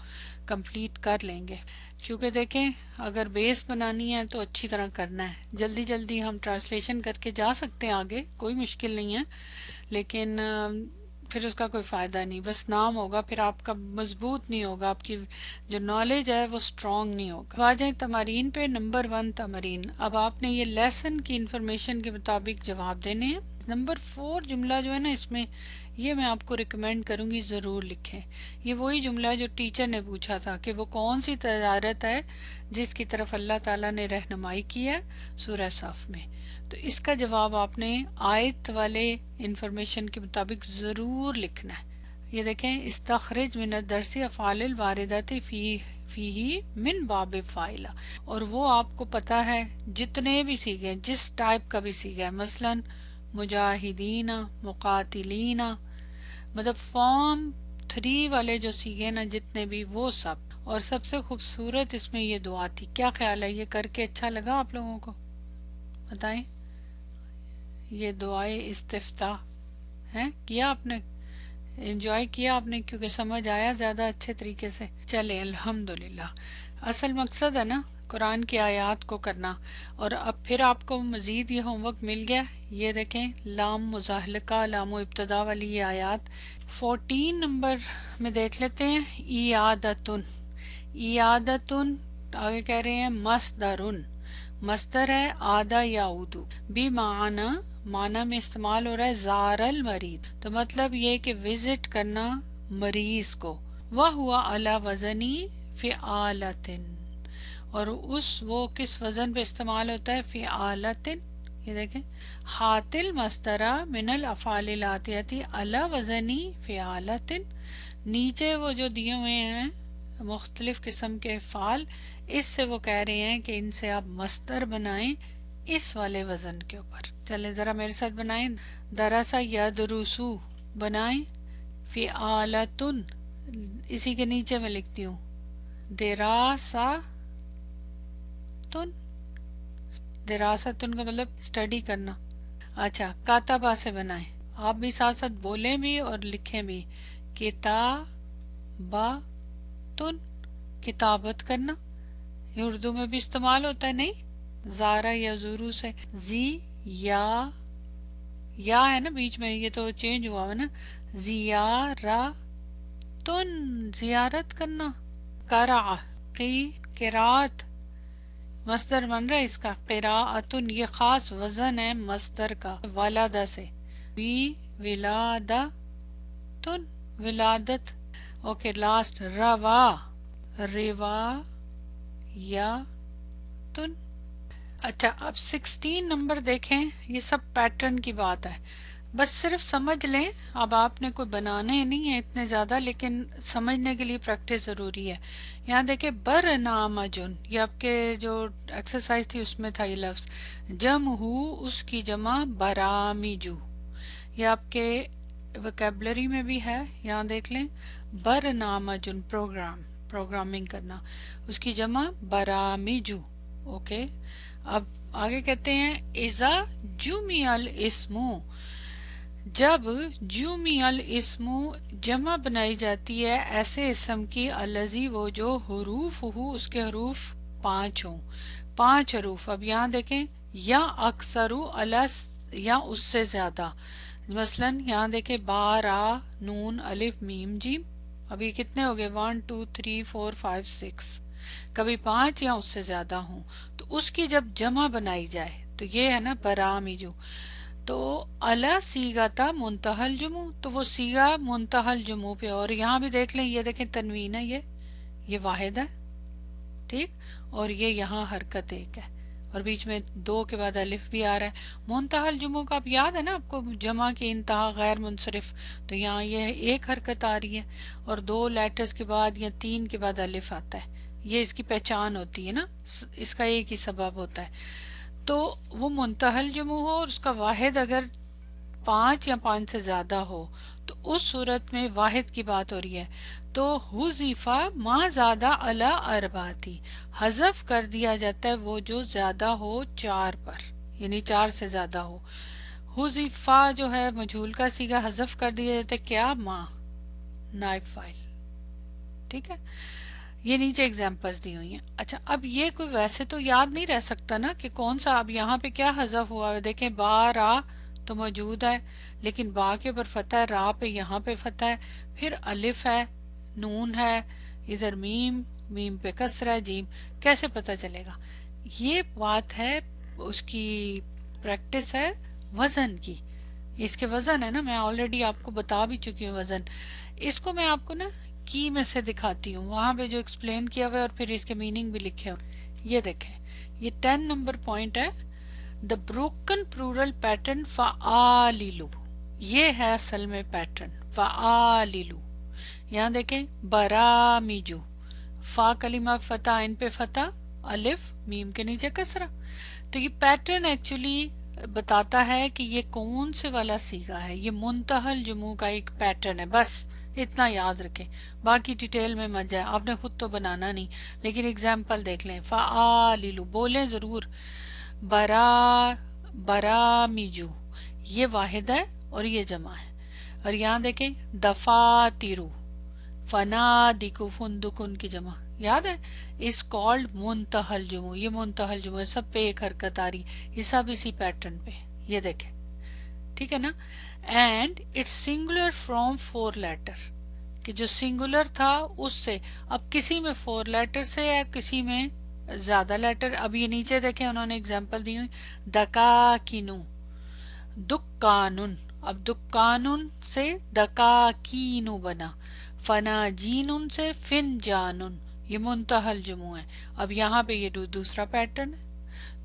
کمپلیٹ کر لیں گے. کیونکہ دیکھیں اگر بیس بنانی ہے تو اچھی طرح کرنا ہے. جلدی جلدی ہم ٹرانسلیشن کر کے جا سکتے ہیں آگے، کوئی مشکل نہیں ہے، لیکن پھر اس کا کوئی فائدہ نہیں، بس نام ہوگا، پھر آپ کا مضبوط نہیں ہوگا، آپ کی جو نالج ہے وہ اسٹرانگ نہیں ہوگا. آ جائیں تمارین پہ. نمبر 1 تمارین. اب آپ نے یہ لیسن کی انفارمیشن کے مطابق جواب دینے ہیں. نمبر 4 جملہ جو ہے نا اس میں، یہ میں آپ کو ریکمینڈ کروں گی ضرور لکھیں. یہ وہی جملہ ہے جو ٹیچر نے پوچھا تھا کہ وہ کون سی تجارت ہے جس کی طرف اللہ تعالیٰ نے رہنمائی کی ہے سورہ صف میں. تو اس کا جواب آپ نے آیت والے انفارمیشن کے مطابق ضرور لکھنا ہے. یہ دیکھیں، استخرج من الدرس افعال الواردات فیہ من باب فاعلہ، اور وہ آپ کو پتا ہے جتنے بھی سیگے، جس ٹائپ کا بھی سیگا ہے، مثلا مجاہدین، مقاتلین، مطلب فارم 3 والے جو سیگے نا جتنے بھی، وہ سب. اور سب سے خوبصورت اس میں یہ دعا تھی. کیا خیال ہے، یہ کر کے اچھا لگا آپ لوگوں کو؟ بتائیں. یہ دعائے استفتاح ہیں، کیا آپ نے، انجوائے کیا آپ نے، کیونکہ سمجھ آیا زیادہ اچھے طریقے سے. چلے الحمدللہ. اصل مقصد ہے نا قرآن کی آیات کو کرنا. اور اب پھر آپ کو مزید یہ ہوم ورک مل گیا. یہ دیکھیں لام مزاحلقہ، لام و ابتدا والی یہ آیات 14 نمبر میں دیکھ لیتے ہیں. ایادتن، ایادتن آگے کہہ رہے ہیں مصدرن، مصدر ہے آدھا یعودو، بھی معنی میں استعمال ہو رہا ہے زار المرید، تو مطلب یہ کہ وزٹ کرنا مریض کو. وہ ہوا علی وزنی فعالتن، اور وہ کس وزن پہ استعمال ہوتا ہے؟ فعالتن. یہ دیکھیں حاتل مصدرہ من الافعال الاتیتی علی وزنی فعالتن. نیچے وہ جو دیے ہوئے ہیں مختلف قسم کے افعال، اس سے وہ کہہ رہے ہیں کہ ان سے آپ مصدر بنائیں اس والے وزن کے اوپر. چلیں ذرا میرے ساتھ بنائیں. درسا یدرسو بنائیں. فعالتن اسی کے نیچے میں لکھتی ہوں دراسا تن، دراستن کا مطلب اسٹڈی کرنا. اچھا کاتبہ سے بنائیں. آپ بھی ساتھ ساتھ بولیں بھی اور لکھیں بھی. کتابہ تن، کتابت کرنا. یہ اردو میں بھی استعمال ہوتا ہے نہیں؟ زارا یا زورو سے. زی یا ہے نا بیچ میں، یہ تو چینج ہوا ہے نا. زیارہ تن، زیارت کرنا. قرع قرات مصدر بن رہا ہے اس کا. قراءتن یہ خاص وزن ہے مصدر کا ولادہ سے. وی ولادہ تن، ولادت. اوکے لاسٹ روا، روا یا تن. اچھا اب 16 نمبر دیکھیں. یہ سب پیٹرن کی بات ہے، بس صرف سمجھ لیں. اب آپ نے کوئی بنانے نہیں ہیں اتنے زیادہ، لیکن سمجھنے کے لیے پریکٹس ضروری ہے. یہاں دیکھیں برنامجن، یہ آپ کے جو ایکسرسائز تھی اس میں تھا یہ لفظ. جمع اس کی جمع برامیجو، یہ آپ کے ویکیبلری میں بھی ہے. یہاں دیکھ لیں برنامجن پروگرامنگ کرنا، اس کی جمع برامیجو. اوکے اب آگے کہتے ہیں اذا جمع الاسم، جب جمع الاسم جمع بنائی جاتی ہے ایسے اسم کی الذی وہ جو حروف اس کے حروف 5 ہوں، 5 حروف. اب یہاں دیکھیں یا اکثر یا اس سے زیادہ. مثلا یہاں دیکھیں با را نون الف میم جیم. ابھی کتنے ہو گئے؟ 1 2 3 4 5 6. کبھی 5 یا اس سے زیادہ ہوں تو اس کی جب جمع بنائی جائے تو یہ ہے نا برامیجو. تو الا سیغتا منتہی الجموع، تو وہ سیغہ منتہی الجموع پہ. اور یہاں بھی دیکھ لیں، یہ دیکھیں تنوین ہے، یہ واحد ہے ٹھیک، اور یہ یہاں حرکت ایک ہے، اور بیچ میں 2 کے بعد الف بھی آ رہا ہے. منتہی الجموع کا آپ یاد ہے نا آپ کو، جمع کی انتہا غیر منصرف، تو یہاں یہ ایک حرکت آ رہی ہے، اور 2 لیٹرز کے بعد یا 3 کے بعد الف آتا ہے. یہ اس کی پہچان ہوتی ہے نا، اس کا ایک ہی سبب ہوتا ہے. تو وہ منتہی الجموع ہو اور اس کا واحد اگر 5 یا 5 سے زیادہ ہو تو اس صورت میں واحد کی بات ہو رہی ہے. تو حذیفہ ما زیادہ علی اربعتی، حذف کر دیا جاتا ہے وہ جو زیادہ ہو 4 پر، یعنی 4 سے زیادہ ہو. حذیفہ جو ہے مجہول کا صیغہ، حذف کر دیا جاتا ہے کیا؟ ما، نائب فاعل. ٹھیک ہے، یہ نیچے ایگزامپلز دی ہوئی ہیں. اچھا اب یہ کوئی ویسے تو یاد نہیں رہ سکتا نا کہ کون سا. اب یہاں پہ کیا حذف ہوا ہے؟ دیکھیں با را تو موجود ہے، لیکن با کے اوپر فتح ہے، را پہ یہاں پہ فتح ہے، پھر الف ہے، نون ہے، ادھر میم پہ کسرہ ہے، جیم. کیسے پتہ چلے گا؟ یہ بات ہے اس کی پریکٹس ہے وزن کی. اس کے وزن ہے نا، میں آلریڈی آپ کو بتا بھی چکی ہوں وزن. اس کو میں آپ کو نا کی میں سے دکھاتی ہوں، وہاں پہ جو ایکسپلین کیا ہوا ہے اور پھر اس کے میننگ بھی لکھے ہوئے. یہ دیکھیں یہ 10 نمبر پوائنٹ ہے. دا بروکن پلورل پیٹرن فعاللو، یہ ہے اصل میں پیٹرن فعاللو. یہاں دیکھیں برامیجو، فا کلمہ فتح، ان پہ فتح، الف میم کے نیچے کسرہ. تو یہ پیٹرن ایکچولی بتاتا ہے کہ یہ کون سے والا صیغہ ہے. یہ منتہی الجموع کا ایک پیٹرن ہے، بس اتنا یاد رکھیں، باقی ڈیٹیل میں مت جائیں، آپ نے خود تو بنانا نہیں، لیکن اگزامپل دیکھ لیں. فعاللو بولیں ضرور. برا برامیجو یہ واحد ہے اور یہ جمع ہے. اور یہاں دیکھیں دفاترو فنادکو فندکن کی جمع یاد ہے. اس کالڈ منتہل جمع، یہ منتہل جمع سب پہ ایک حرکت آ رہی، یہ سب اسی پیٹرن پہ، یہ دیکھیں ٹھیک ہے نا. And it's singular from 4 letter, کہ جو سنگولر تھا اس سے، اب کسی میں 4 لیٹر سے یا کسی میں زیادہ لیٹر. اب یہ نیچے دیکھیں انہوں نے اگزامپل دی ہوئی، دکاکینو دکانن، اب دکانن سے دکاکینو بنا، فناجینن سے فنجانن، یہ منتہل جمع ہے. اب یہاں پہ یہ دوسرا پیٹرن ہے.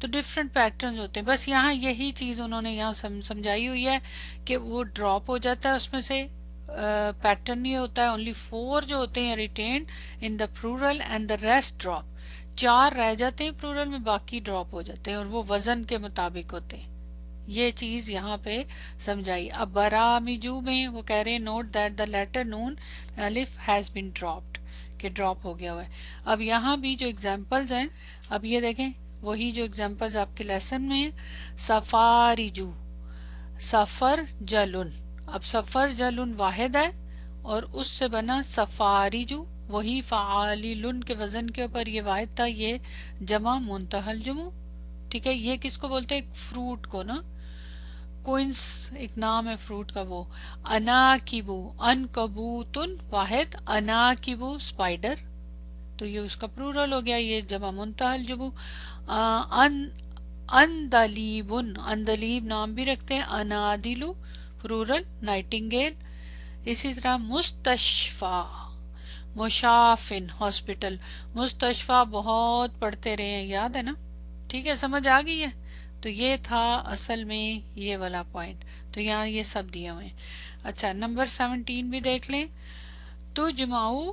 تو ڈفرینٹ پیٹرنز ہوتے ہیں، بس یہاں یہی چیز انہوں نے یہاں سمجھائی ہوئی ہے کہ وہ ڈراپ ہو جاتا ہے اس میں سے، پیٹرن نہیں ہوتا ہے. اونلی 4 جو ہوتے ہیں retained in the plural and the rest drop, 4 رہ جاتے ہیں پلورل میں، باقی ڈراپ ہو جاتے ہیں اور وہ وزن کے مطابق ہوتے ہیں. یہ چیز یہاں پہ سمجھائی. اب برامیجو میں وہ کہہ رہے ہیں نوٹ دیٹ دا لیٹر نون الف ہیز بین ڈراپڈ، کہ ڈراپ ہو گیا ہوا ہے. اب یہاں بھی جو اگزامپلز ہیں، اب یہ دیکھیں وہی جو اگزامپلز آپ کے لیسن میں ہیں. سفاریجو سفر جلن، اب سفر جلن واحد ہے اور اس سے بنا سفاریجو، وہی فعالیلن کے وزن کے اوپر یہ واحد تھا، یہ جمع منتہل جمع. ٹھیک ہے، یہ کس کو بولتے ہیں؟ ایک فروٹ کو نا، کوئنس ایک نام ہے فروٹ کا وہ. اناکیبو انکبوتن واحد، اناکیبو اسپائڈر، تو یہ اس کا پلورل ہو گیا، یہ جمع منتہل جمع. اندلیبن اندلیب نام بھی رکھتے ہیں، انادلو پلورل نائٹنگیل. اسی طرح مستشفى مشافن ہاسپٹل، مستشفى بہت پڑھتے رہے ہیں، یاد ہے نا. ٹھیک ہے، سمجھ آ گئی ہے. تو یہ تھا اصل میں یہ والا پوائنٹ، تو یہاں یہ سب دیے ہوئے ہیں. اچھا نمبر 17 بھی دیکھ لیں. تجمعو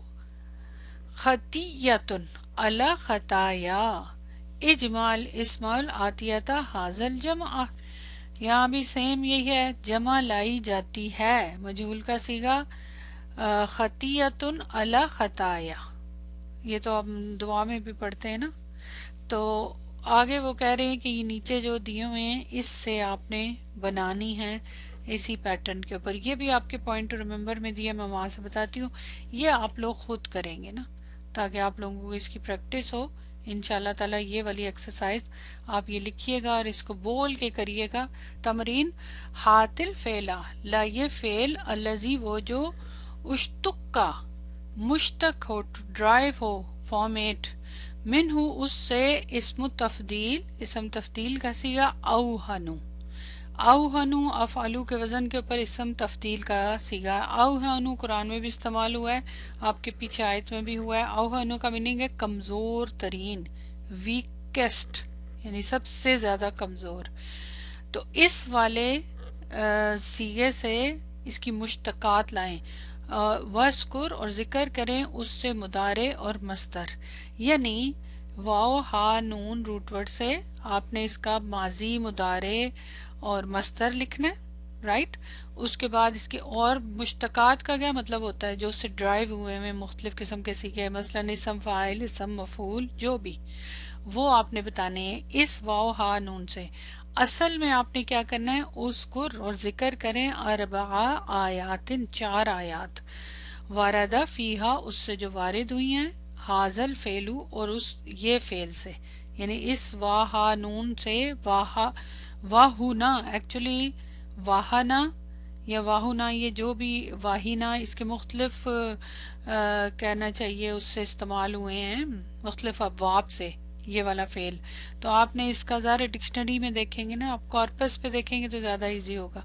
خطیتن علی خطایا اجمال اسمال آتیتا حاضل جمع. یہاں بھی سیم یہی ہے، جمع لائی جاتی ہے، مجہول کا صیغہ خطیتن علی خطایا، یہ تو ہم دعا میں بھی پڑھتے ہیں نا. تو آگے وہ کہہ رہے ہیں کہ یہ نیچے جو دیے ہوئے ہیں اس سے آپ نے بنانی ہے اسی پیٹرن کے اوپر. یہ بھی آپ کے پوائنٹ ریممبر میں دیا، میں وہاں سے بتاتی ہوں. یہ آپ لوگ خود کریں گے نا تاکہ آپ لوگوں کو اس کی پریکٹس ہو. انشاءاللہ تعالیٰ یہ والی ایکسرسائز آپ یہ لکھیے گا اور اس کو بول کے کریے گا. تمرین حاتل فعلا لا، یہ فعل الذی وہ جو اشتقا مشتق ہو، ڈرائیو ہو، فارمیٹ من ہو اس سے اسم تفضیل، اسم تفضیل کا صیغہ اوہنو. اوہنو افعلو کے وزن کے اوپر اسم تفضیل کا صیغہ. اوہنو قرآن میں بھی استعمال ہوا ہے، آپ کے پیچھے آیت میں بھی ہوا ہے. اوہنو کا میننگ ہے کمزور ترین، ویکسٹ یعنی سب سے زیادہ کمزور. تو اس والے صیغے سے اس کی مشتقات لائیں، وذکر اور ذکر کریں اس سے مضارع اور مصدر. یعنی واو ہا نون روٹ ورڈ سے آپ نے اس کا ماضی، مضارع اور مصدر لکھنا ہے، رائٹ. اس کے بعد اس کے اور مشتقات کا کیا مطلب ہوتا ہے، جو اس سے ڈرائیو ہوئے ہیں مختلف قسم کے صیغے، مثلا اسم فاعل، اسم مفعول، جو بھی وہ آپ نے بتانے ہیں اس واو ہا نون سے. اصل میں آپ نے کیا کرنا ہے، اذکر اور ذکر کریں 4 آیات، 4 آیات، واردہ فیہا اس سے جو وارد ہوئی ہیں، حاضل فعلو اور اس یہ فعل سے، یعنی اس واہا نون سے. واہنا ایکچولی واہنا یا واہنا، یہ جو بھی واہینا اس کے مختلف کہنا چاہیے اس سے استعمال ہوئے ہیں مختلف ابواب سے، یہ والا فعل. تو آپ نے اس کا ظاہر ڈکشنری میں دیکھیں گے نا، آپ کارپس پہ دیکھیں گے تو زیادہ ایزی ہوگا.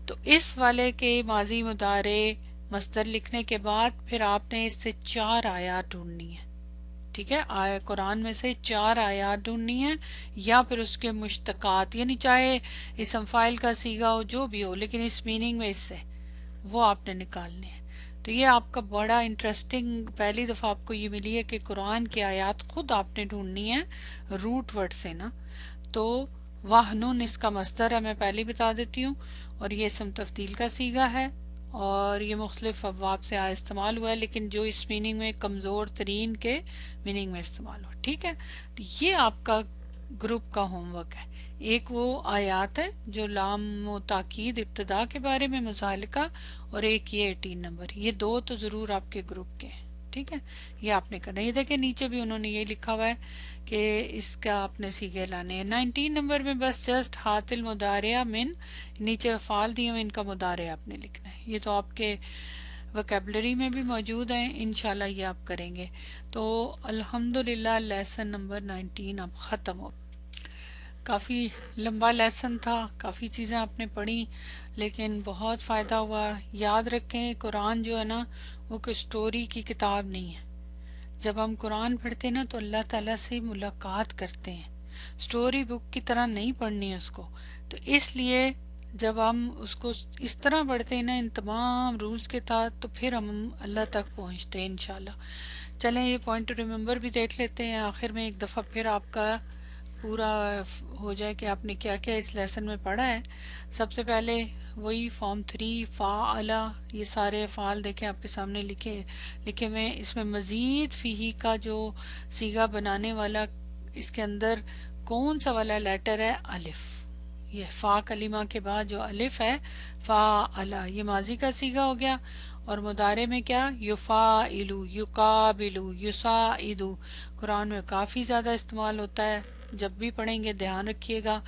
تو اس والے کے ماضی، مضارع، مصدر لکھنے کے بعد پھر آپ نے اس سے 4 آیات ڈھونڈنی ہے. ٹھیک ہے، قرآن میں سے 4 آیات ڈھونڈنی ہے، یا پھر اس کے مشتقات، یعنی چاہے اسم فاعل کا صیغہ ہو جو بھی ہو، لیکن اس میننگ میں اس سے وہ آپ نے نکالنے ہیں. تو یہ آپ کا بڑا انٹرسٹنگ پہلی دفعہ آپ کو یہ ملی ہے کہ قرآن کی آیات خود آپ نے ڈھونڈنی ہے روٹ ورڈ سے نا. تو واہنون اس کا مصدر ہے، میں پہلے بتا دیتی ہوں، اور یہ اسم تفضیل کا صیغہ ہے. اور یہ مختلف ابواب سے استعمال ہوا ہے، لیکن جو اس میننگ میں کمزور ترین کے میننگ میں استعمال ہوا. ٹھیک ہے، تو یہ آپ کا گروپ کا ہوم ورک ہے. ایک وہ آیات ہے جو لام و تاکید ابتدا کے بارے میں متعلقہ، اور ایک یہ 18 نمبر، یہ دو تو ضرور آپ کے گروپ کے ہیں. ٹھیک ہے، یہ آپ نے کرنا ہے. یہ دیکھیں نیچے بھی انہوں نے یہ لکھا ہوا ہے کہ اس کا آپ نے سیگے لانے ہیں. 19 نمبر میں بس جسٹ ہاتھ المدارعہ من، نیچے افعال دیے ہوئے، ان کا مدارع آپ نے لکھنا ہے. یہ تو آپ کے وکیبلری میں بھی موجود ہیں، انشاءاللہ یہ آپ کریں گے. تو الحمدللہ لیسن نمبر 19 اب ختم ہو. کافی لمبا لیسن تھا، کافی چیزیں آپ نے پڑھی، لیکن بہت فائدہ ہوا. یاد رکھیں قرآن جو ہے نا وہ کوئی سٹوری کی کتاب نہیں ہے. جب ہم قرآن پڑھتے ہیں نا تو اللہ تعالیٰ سے ملاقات کرتے ہیں، سٹوری بک کی طرح نہیں پڑھنی ہے اس کو. تو اس لیے جب ہم اس کو اس طرح پڑھتے ہیں نا ان تمام رولز کے تحت، تو پھر ہم اللہ تک پہنچتے ہیں انشاءاللہ. چلیں یہ پوائنٹ ٹو ریممبر بھی دیکھ لیتے ہیں آخر میں ایک دفعہ، پھر آپ کا پورا ہو جائے کہ آپ نے کیا کیا اس لیسن میں پڑھا ہے. سب سے پہلے وہی فارم 3 فعلا، یہ سارے افعال دیکھیں آپ کے سامنے لکھے ہوئے. اس میں مزید فیہی کا جو سیگا بنانے والا، اس کے اندر کون سا والا لیٹر ہے؟ الف. یہ فا کلمہ کے بعد جو الف ہے فعلا، یہ ماضی کا سیگا ہو گیا. اور مضارع میں کیا؟ یفاعلو، یقابلو، یساعدو. قرآن میں کافی زیادہ استعمال ہوتا ہے، جب بھی پڑھیں گے دھیان رکھیے گا.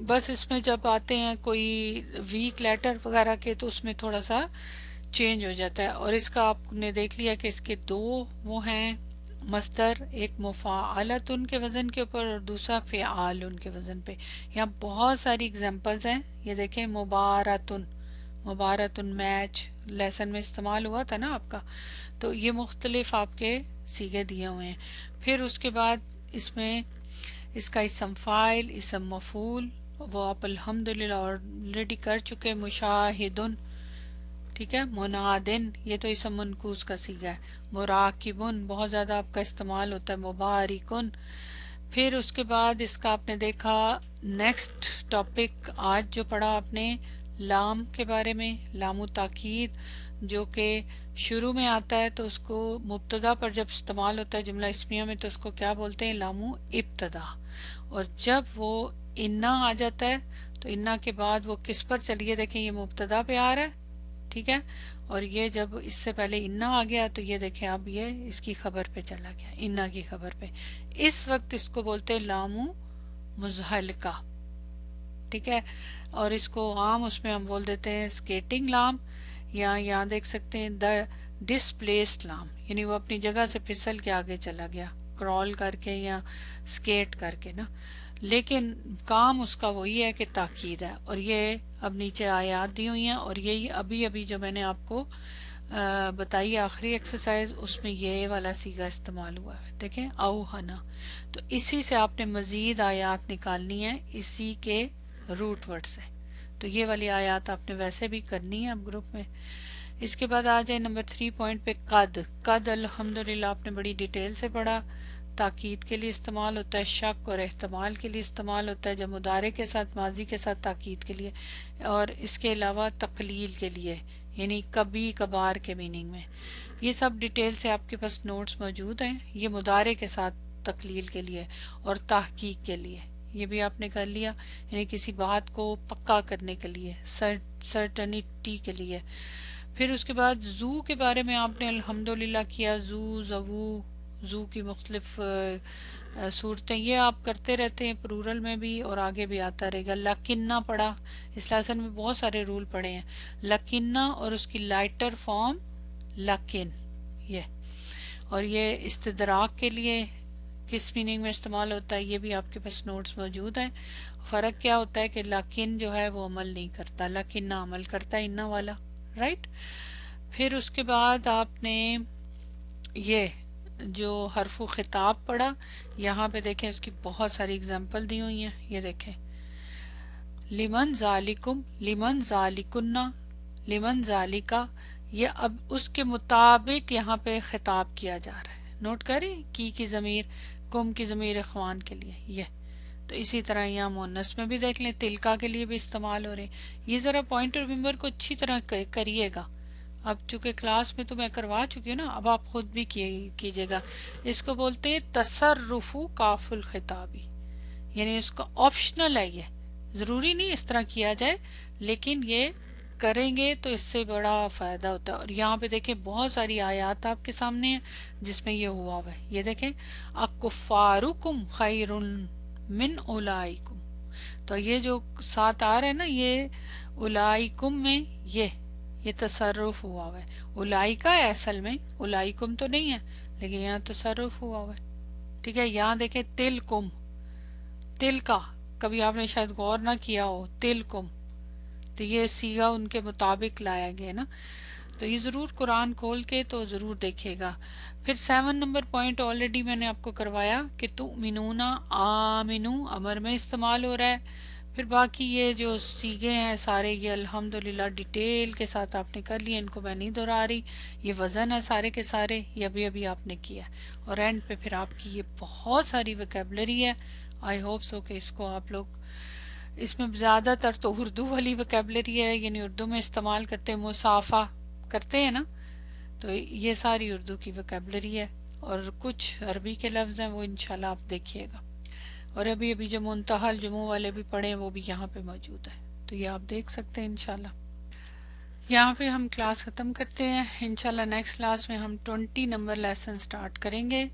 بس اس میں جب آتے ہیں کوئی ویک لیٹر وغیرہ کے تو اس میں تھوڑا سا چینج ہو جاتا ہے. اور اس کا آپ نے دیکھ لیا کہ اس کے دو وہ ہیں مصدر، ایک مفاعلتن کے وزن کے اوپر اور دوسرا فعالن کے وزن پہ. یہاں بہت ساری اگزامپلز ہیں. یہ دیکھیں مباراتن، مباراتن میچ لیسن میں استعمال ہوا تھا نا آپ کا. تو یہ مختلف آپ کے سیگے دیے ہوئے ہیں. پھر اس کے بعد اس میں اس کا اسم فاعل، اسم مفعول، وہ آپ الحمدللہ آلریڈی کر چکے. مشاہدن، ٹھیک ہے. منادن، یہ تو اسم منقوص کا سیگا ہے. مراقبن بہت زیادہ آپ کا استعمال ہوتا ہے. مبارکن. پھر اس کے بعد اس کا آپ نے دیکھا نیکسٹ ٹاپک آج جو پڑھا آپ نے لام کے بارے میں، لام و تاکید، جو کہ شروع میں آتا ہے تو اس کو مبتدا پر جب استعمال ہوتا ہے جملہ اسمیہ میں تو اس کو کیا بولتے ہیں؟ لام ابتدا. اور جب وہ انا آ جاتا ہے تو انا کے بعد وہ کس پر چلیے؟ دیکھیں یہ مبتدا پہ آ رہا ہے، ٹھیک ہے. اور یہ جب اس سے پہلے انا آ گیا تو یہ دیکھیں اب یہ اس کی خبر پہ چلا گیا، انا کی خبر پہ. اس وقت اس کو بولتے ہیں لام مزحلقہ، ٹھیک ہے. اور اس کو عام اس میں ہم بول دیتے ہیں سکیٹنگ لام، یا یہاں دیکھ سکتے ہیں دا ڈسپلیسڈ لام، یعنی وہ اپنی جگہ سے پھسل کے آگے چلا گیا، کرال کر کے یا سکیٹ کر کے نا. لیکن کام اس کا وہی ہے کہ تاکید ہے. اور یہ اب نیچے آیات دی ہوئی ہیں، اور یہی ابھی جو میں نے آپ کو بتائی آخری ایکسرسائز، اس میں یہ والا سیگا استعمال ہوا ہے. دیکھیں اوہنا. تو اسی سے آپ نے مزید آیات نکالنی ہے اسی کے روٹ ورڈ سے. تو یہ والی آیات آپ نے ویسے بھی کرنی ہے اب گروپ میں. اس کے بعد آ جائے نمبر 3 پوائنٹ پہ قد. قد الحمدللہ آپ نے بڑی ڈیٹیل سے پڑھا. تاکید کے لیے استعمال ہوتا ہے، شک اور احتمال کے لیے استعمال ہوتا ہے، جب مضارع کے ساتھ ماضی کے ساتھ تاکید کے لیے، اور اس کے علاوہ تقلیل کے لیے یعنی کبھی کبھار کے میننگ میں. یہ سب ڈیٹیل سے آپ کے پاس نوٹس موجود ہیں. یہ مضارع کے ساتھ تقلیل کے لیے اور تحقیق کے لیے، یہ بھی آپ نے کر لیا، یعنی کسی بات کو پکا کرنے کے لیے، سرٹنٹی کے لیے. پھر اس کے بعد زو کے بارے میں آپ نے الحمدللہ کیا. زو، زوو، زو کی مختلف صورتیں یہ آپ کرتے رہتے ہیں پلورل میں بھی اور آگے بھی آتا رہے گا. لکنہ پڑھا، اس لیسن میں بہت سارے رول پڑھے ہیں. لکنہ اور اس کی لائٹر فارم لکن، یہ اور یہ استدراک کے لیے کس میننگ میں استعمال ہوتا ہے یہ بھی آپ کے پاس نوٹس موجود ہیں. فرق کیا ہوتا ہے کہ لکن جو ہے وہ عمل نہیں کرتا، لکنہ عمل کرتا ہے، انا والا، رائٹ. پھر اس کے بعد آپ نے یہ جو حرف و خطاب پڑھا، یہاں پہ دیکھیں اس کی بہت ساری اگزامپل دی ہوئی ہیں. یہ دیکھیں لمن ذالکم، لمن ذالکنا، لمن ذالکا، یہ اب اس کے مطابق یہاں پہ خطاب کیا جا رہا ہے. نوٹ کریں کی ضمیر، کم کی ضمیر اخوان کے لیے. یہ تو اسی طرح یہاں مونس میں بھی دیکھ لیں تلکا کے لیے بھی استعمال ہو رہے ہیں. یہ ذرا پوائنٹ ریمبر کو اچھی طرح کریے گا. اب چونکہ کلاس میں تو میں کروا چکی ہوں نا، اب آپ خود بھی کیجیے گا. اس کو بولتے ہیں تصرف کاف الخطابی، یعنی اس کا آپشنل ہے، یہ ضروری نہیں اس طرح کیا جائے، لیکن یہ کریں گے تو اس سے بڑا فائدہ ہوتا ہے. اور یہاں پہ دیکھیں بہت ساری آیات آپ کے سامنے ہیں جس میں یہ ہوا ہوا ہے. یہ دیکھیں اکفارکم خیر من اولائکم، تو یہ جو ساتھ آ رہا ہے نا، یہ اولائکم میں یہ تصرف ہوا ہوا ہے. اولائکا ہے اصل میں، اولائکم تو نہیں ہے، لیکن یہاں تصرف ہوا ہوا ہے. ٹھیک ہے. یہاں دیکھیں تلکم، تل کا کبھی آپ نے شاید غور نہ کیا ہو، تلکم، تو یہ سیغہ ان کے مطابق لایا گیا نا. تو یہ ضرور قرآن کھول کے تو ضرور دیکھے گا. پھر 7 نمبر پوائنٹ آلریڈی میں نے آپ کو کروایا کہ تؤمنون، آمنو امر میں استعمال ہو رہا ہے. پھر باقی یہ جو سیغے ہیں سارے یہ الحمدللہ ڈیٹیل کے ساتھ آپ نے کر لیے، ان کو میں نہیں دہرا رہی. یہ وزن ہے سارے کے سارے، یہ ابھی آپ نے کیا. اور اینڈ پہ پھر آپ کی یہ بہت ساری ویکیبلری ہے. آئی ہوپ سو کہ اس کو آپ لوگ، اس میں زیادہ تر تو اردو والی ویکیبلری ہے، یعنی اردو میں استعمال کرتے ہیں، مصافہ کرتے ہیں نا، تو یہ ساری اردو کی ویکیبلری ہے. اور کچھ عربی کے لفظ ہیں وہ انشاءاللہ آپ دیکھیے گا. اور ابھی جو منتہی الجموع والے بھی پڑھیں وہ بھی یہاں پہ موجود ہے، تو یہ آپ دیکھ سکتے ہیں انشاءاللہ. یہاں پہ ہم کلاس ختم کرتے ہیں. انشاءاللہ نیکسٹ کلاس میں ہم 20 نمبر لیسن سٹارٹ کریں گے.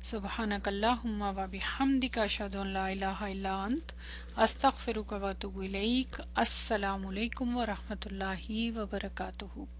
سبحانک اللہم و بحمدک اشہد ان لا الہ الا انت استغفرک و اتوب الیک. السلام علیکم و رحمۃ اللہ وبرکاتہ.